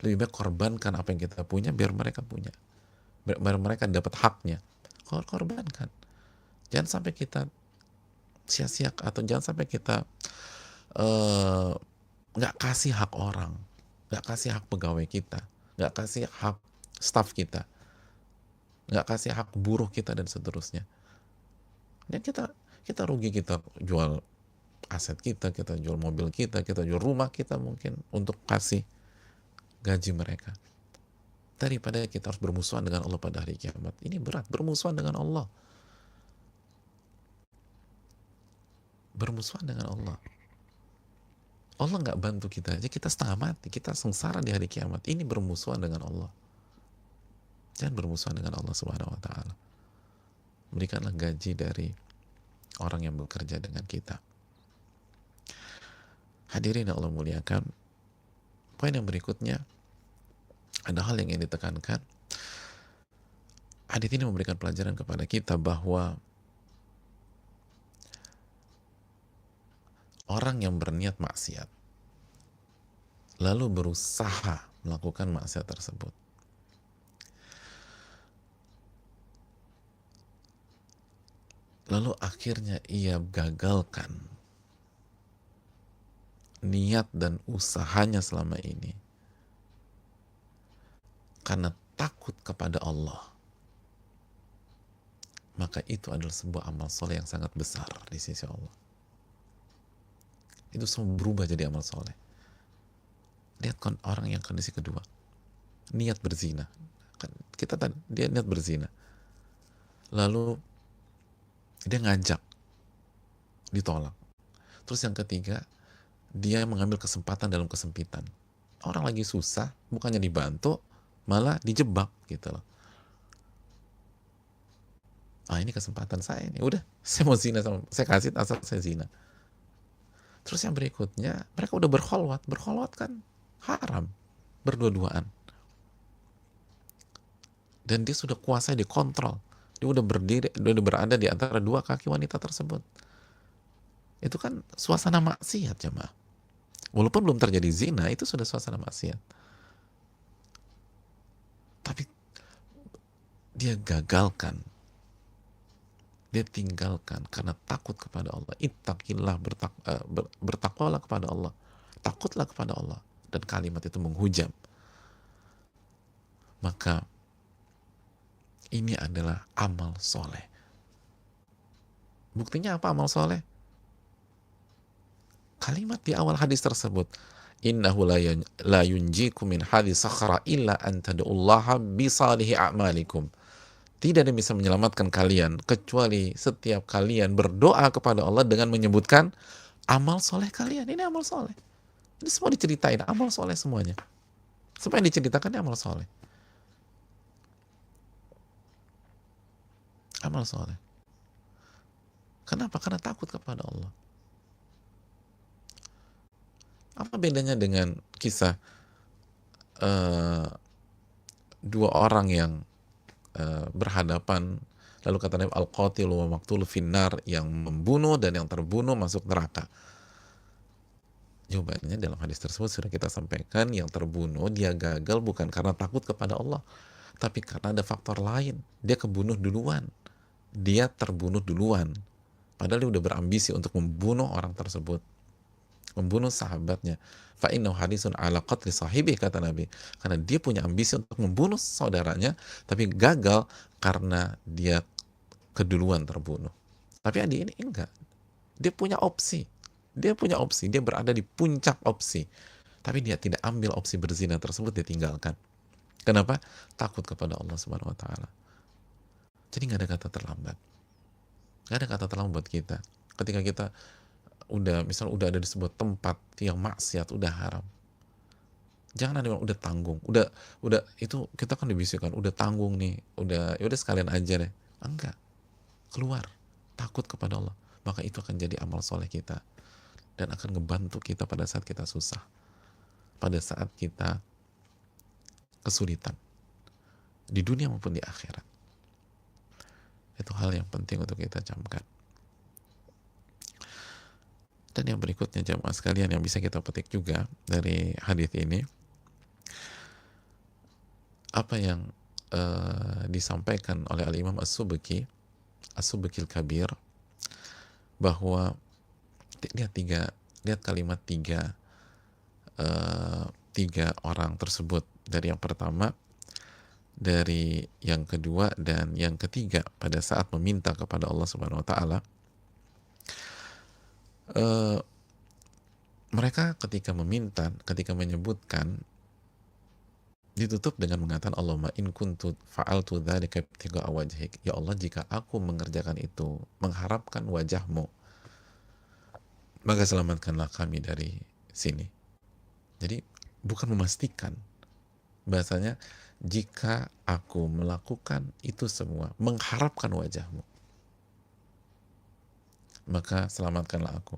Lebih baik korbankan apa yang kita punya biar mereka punya, biar mereka dapat haknya. Korbankan. Jangan sampai kita sia-siakan, atau jangan sampai kita nggak kasih hak orang, nggak kasih hak pegawai kita, nggak kasih hak staf kita, nggak kasih hak buruh kita, dan seterusnya. Dan kita rugi, kita jual aset kita jual mobil kita jual rumah kita mungkin untuk kasih gaji mereka, daripada kita harus bermusuhan dengan Allah pada hari kiamat. Ini berat, bermusuhan dengan Allah, bermusuhan dengan Allah. Allah nggak bantu kita aja, kita setengah mati, kita sengsara di hari kiamat. Ini bermusuhan dengan Allah. Jangan bermusuhan dengan Allah Subhanahu wa ta'ala. Berikanlah gaji dari orang yang bekerja dengan kita. Hadirin yang Allah muliakan, poin yang berikutnya ada hal yang ingin ditekankan. Hadits ini memberikan pelajaran kepada kita bahwa orang yang berniat maksiat lalu berusaha melakukan maksiat tersebut, lalu akhirnya ia gagalkan niat dan usahanya selama ini karena takut kepada Allah, maka itu adalah sebuah amal soleh yang sangat besar di sisi Allah. Itu semua berubah jadi amal soleh. Lihat orang yang kondisi kedua, niat berzina. Kita tadi, dia niat berzina. Lalu dia ngajak, ditolak. Terus yang ketiga, dia mengambil kesempatan dalam kesempitan. Orang lagi susah, bukannya dibantu, malah dijebak gitu loh. Ah, ini kesempatan saya nih, udah, saya mau zina sama, saya kasih asal saya zina. Terus yang berikutnya, mereka udah berkholwat kan haram, berdua-duaan. Dan dia sudah kuasai, dikontrol. Dia udah berdiri, dia udah berada di antara dua kaki wanita tersebut. Itu kan suasana maksiat, jemaah. Walaupun belum terjadi zina, itu sudah suasana maksiat. Tapi dia gagalkan, dia tinggalkan karena takut kepada Allah. Ittaqillah, bertakwalah kepada Allah, takutlah kepada Allah. Dan kalimat itu menghujam. Maka ini adalah amal soleh. Buktinya apa amal soleh? Kalimat di awal hadis tersebut, innahu la yunjikum min hadis sakhra illa an tad'ullaha bisalihi a'malikum. Tidak ada yang bisa menyelamatkan kalian kecuali setiap kalian berdoa kepada Allah dengan menyebutkan amal soleh kalian. Ini amal soleh. Ini semua diceritain, amal soleh semuanya. Semua yang diceritakan ini amal soleh. Amal soleh. Kenapa? Karena takut kepada Allah. Apa bedanya dengan kisah dua orang yang berhadapan, lalu kata Nabi, al-qatil wa maqtul finnar, yang membunuh dan yang terbunuh masuk neraka? Jawabannya dalam hadis tersebut sudah kita sampaikan, yang terbunuh dia gagal bukan karena takut kepada Allah, tapi karena ada faktor lain. Dia kebunuh duluan, dia terbunuh duluan, padahal dia udah berambisi untuk membunuh orang tersebut, membunuh sahabatnya. Fa'innahu hadisun ala qatli sahibi, kata Nabi, karena dia punya ambisi untuk membunuh saudaranya, tapi gagal karena dia keduluan terbunuh. Tapi Adi ini enggak, dia punya opsi, dia berada di puncak opsi, tapi dia tidak ambil opsi berzina tersebut, dia tinggalkan. Kenapa? Takut kepada Allah Subhanahu wa Ta'ala. Jadi nggak ada kata terlambat, nggak ada kata terlambat buat kita ketika kita udah ada di sebuah tempat yang maksiat, udah haram. Jangan ada yang udah tanggung, udah itu kita kan dibisikkan, udah tanggung nih, udah sekalian aja deh. Enggak, keluar, takut kepada Allah, maka itu akan jadi amal soleh kita dan akan ngebantu kita pada saat kita susah, pada saat kita kesulitan di dunia maupun di akhirat. Itu hal yang penting untuk kita camkan. Dan yang berikutnya jamaah sekalian yang bisa kita petik juga dari hadis ini, apa yang disampaikan oleh Al-Imam As-Subki Al-Kabir, bahwa lihat kalimat tiga orang tersebut, dari yang pertama, dari yang kedua, dan yang ketiga, pada saat meminta kepada Allah Subhanahu wa Ta'ala. Mereka ketika menyebutkan, ditutup dengan mengatakan, Allahumma in kuntu fa'altu dzalika ibtigha'a wajhik, ya Allah, jika aku mengerjakan itu mengharapkan wajahmu, maka selamatkanlah kami dari sini. Jadi bukan memastikan, bahasanya jika aku melakukan itu semua mengharapkan wajahmu, maka selamatkanlah aku.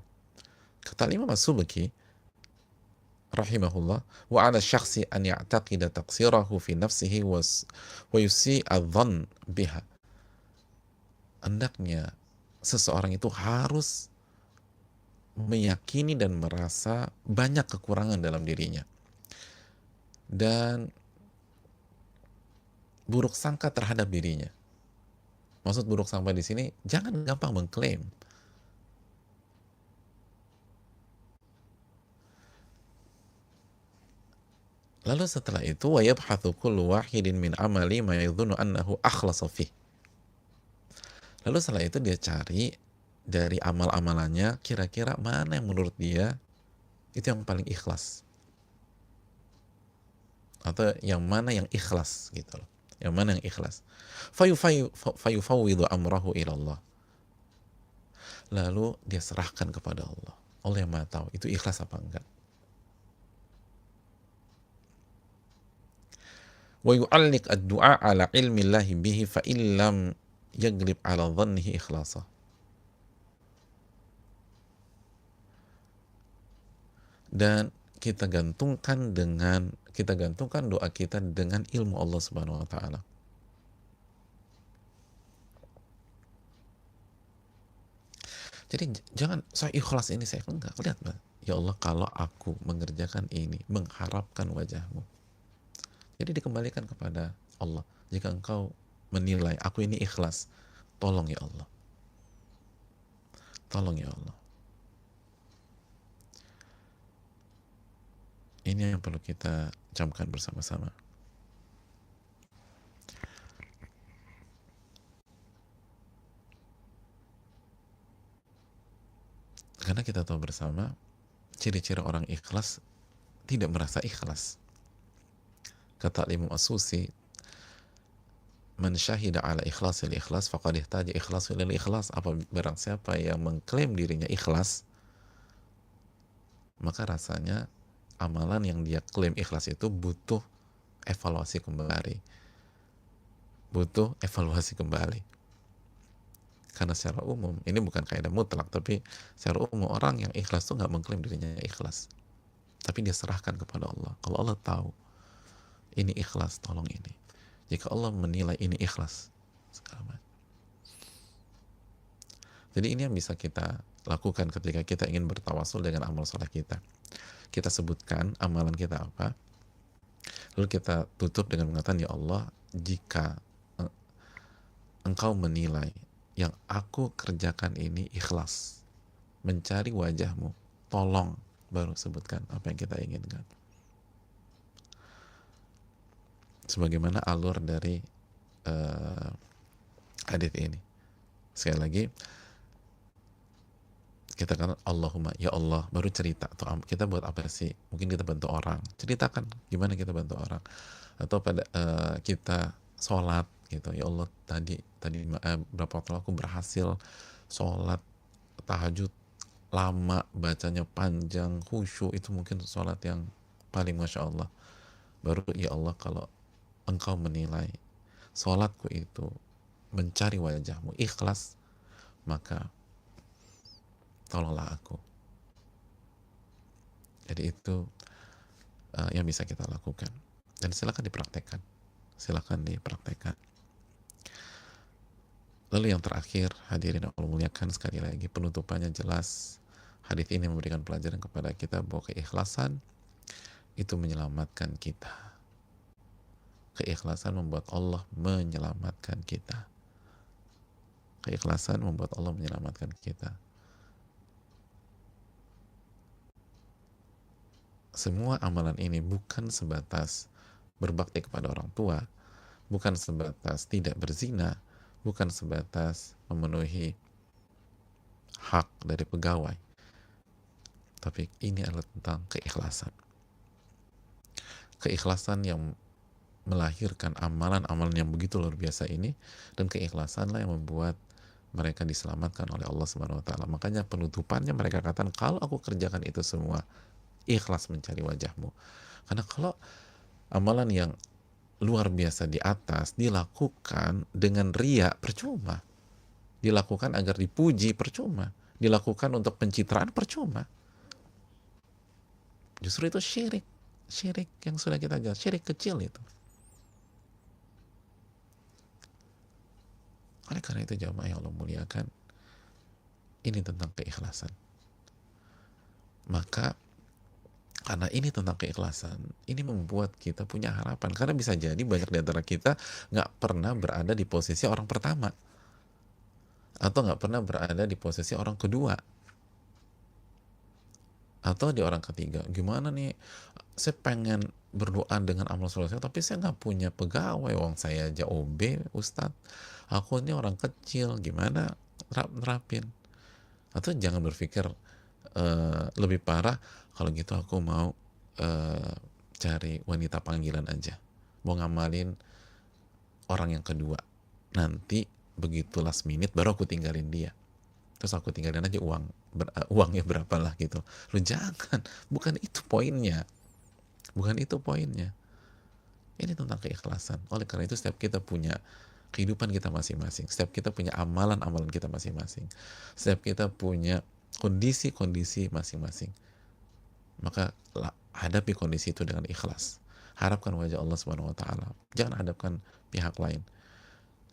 Kata Imam As-Subki rahimahullah, wa 'ala syakhsi an ya'taqida taqsirahu fi nafsihi wa yusi'a dhann biha. Hendaknya seseorang itu harus meyakini dan merasa banyak kekurangan dalam dirinya dan buruk sangka terhadap dirinya. Maksud buruk sampai di sini, jangan gampang mengklaim. Lalu setelah itu, wa yabhathu kullu wahidin min amali ma yadhunnu annahu akhlasa fih. Lalu setelah itu dia cari dari amal-amalannya, kira-kira mana yang menurut dia itu yang paling ikhlas, atau yang mana yang ikhlas gitu loh. Yang mana yang ikhlas. Fayufawwidhu amrahu ilallah. Lalu dia serahkan kepada Allah. Allah yang Maha tahu itu ikhlas apa enggak. Wa yu'alliq ad-du'a ala ilmi Allah bihi fa illam yaglib ala dhannihi ikhlasa. Dan kita gantungkan doa kita dengan ilmu Allah Subhanahu wa taala. Jadi jangan saya ikhlas ini, saya enggak. Lihat, ya Allah, kalau aku mengerjakan ini mengharapkan wajahmu. Jadi dikembalikan kepada Allah. Jika engkau menilai aku ini ikhlas, tolong ya Allah. Tolong ya Allah. Ini yang perlu kita camkan bersama-sama. Karena kita tahu bersama, ciri-ciri orang ikhlas tidak merasa ikhlas. Kata Imam As-Susi, man syahida ala ikhlasil ikhlas faqad ihtaja ikhlasul lil ikhlas. Apa barang siapa yang mengklaim dirinya ikhlas, maka rasanya amalan yang dia klaim ikhlas itu butuh evaluasi kembali. Butuh evaluasi kembali. Karena secara umum, ini bukan kaidah mutlak, tapi secara umum orang yang ikhlas itu nggak mengklaim dirinya ikhlas. Tapi dia serahkan kepada Allah. Kalau Allah tahu ini ikhlas, tolong ini. Jika Allah menilai ini ikhlas, segala macam. Jadi ini yang bisa kita lakukan ketika kita ingin bertawasul dengan amal soleh kita. Kita sebutkan amalan kita apa, lalu kita tutup dengan mengatakan, ya Allah, jika engkau menilai yang aku kerjakan ini ikhlas, mencari wajahmu, tolong, baru sebutkan apa yang kita inginkan. Sebagaimana alur dari hadits ini. Sekali lagi, kita katakan Allahumma, ya Allah, baru cerita. Atau kita buat apa sih? Mungkin kita bantu orang, ceritakan gimana kita bantu orang. Atau pada kita sholat gitu, ya Allah, tadi berapa waktu aku berhasil sholat tahajud lama, bacanya panjang, khusyuk, itu mungkin sholat yang paling Masya Allah. Baru, ya Allah, kalau engkau menilai sholatku itu mencari wajahmu ikhlas, maka tolonglah aku. Jadi itu yang bisa kita lakukan, dan silakan dipraktekkan. Lalu yang terakhir, hadirin yang Allah muliakan, sekali lagi penutupannya jelas. Hadits ini memberikan pelajaran kepada kita bahwa keikhlasan itu menyelamatkan kita. Keikhlasan membuat Allah menyelamatkan kita. Keikhlasan membuat Allah menyelamatkan kita. Semua amalan ini bukan sebatas berbakti kepada orang tua, bukan sebatas tidak berzina, bukan sebatas memenuhi hak dari pegawai, tapi ini adalah tentang keikhlasan. Keikhlasan yang melahirkan amalan-amalan yang begitu luar biasa ini, dan keikhlasanlah yang membuat mereka diselamatkan oleh Allah Subhanahu wa taala. Makanya penutupannya mereka katakan, kalau aku kerjakan itu semua ikhlas mencari wajahmu. Karena kalau amalan yang luar biasa di atas dilakukan dengan riya, percuma. Dilakukan agar dipuji, percuma. Dilakukan untuk pencitraan, percuma. Justru itu syirik. Syirik yang sudah kita jelas, syirik kecil itu. Oleh karena itu, jamaah yang Allah muliakan, ini tentang keikhlasan. Maka karena ini tentang keikhlasan, ini membuat kita punya harapan. Karena bisa jadi banyak di antara kita nggak pernah berada di posisi orang pertama. atau nggak pernah berada di posisi orang kedua atau di orang ketiga. Gimana nih, saya pengen berdoa dengan amal soleh saya, tapi saya nggak punya pegawai, wong saya aja OB, Ustadz, aku ini orang kecil, gimana nerapin? Atau jangan berpikir lebih parah, kalau gitu aku mau eh, cari wanita panggilan aja, mau ngamalin orang yang kedua, nanti begitu last minute baru aku tinggalin dia, terus aku tinggalin aja uangnya berapa lah gitu. Lu jangan, bukan itu poinnya, bukan itu poinnya. Ini tentang keikhlasan. Oleh karena itu setiap kita punya kehidupan kita masing-masing, setiap kita punya amalan-amalan kita masing-masing, setiap kita punya kondisi-kondisi masing-masing, maka hadapi kondisi itu dengan ikhlas. Harapkan wajah Allah Subhanahu wa taala. Jangan hadapkan pihak lain.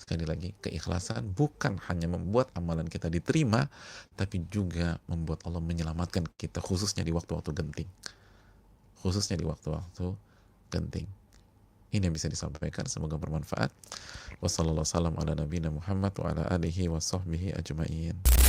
Sekali lagi, keikhlasan bukan hanya membuat amalan kita diterima, tapi juga membuat Allah menyelamatkan kita, khususnya di waktu-waktu genting. Khususnya di waktu-waktu genting. Ini yang bisa disampaikan, semoga bermanfaat. Wassalamualaikum warahmatullahi wabarakatuh.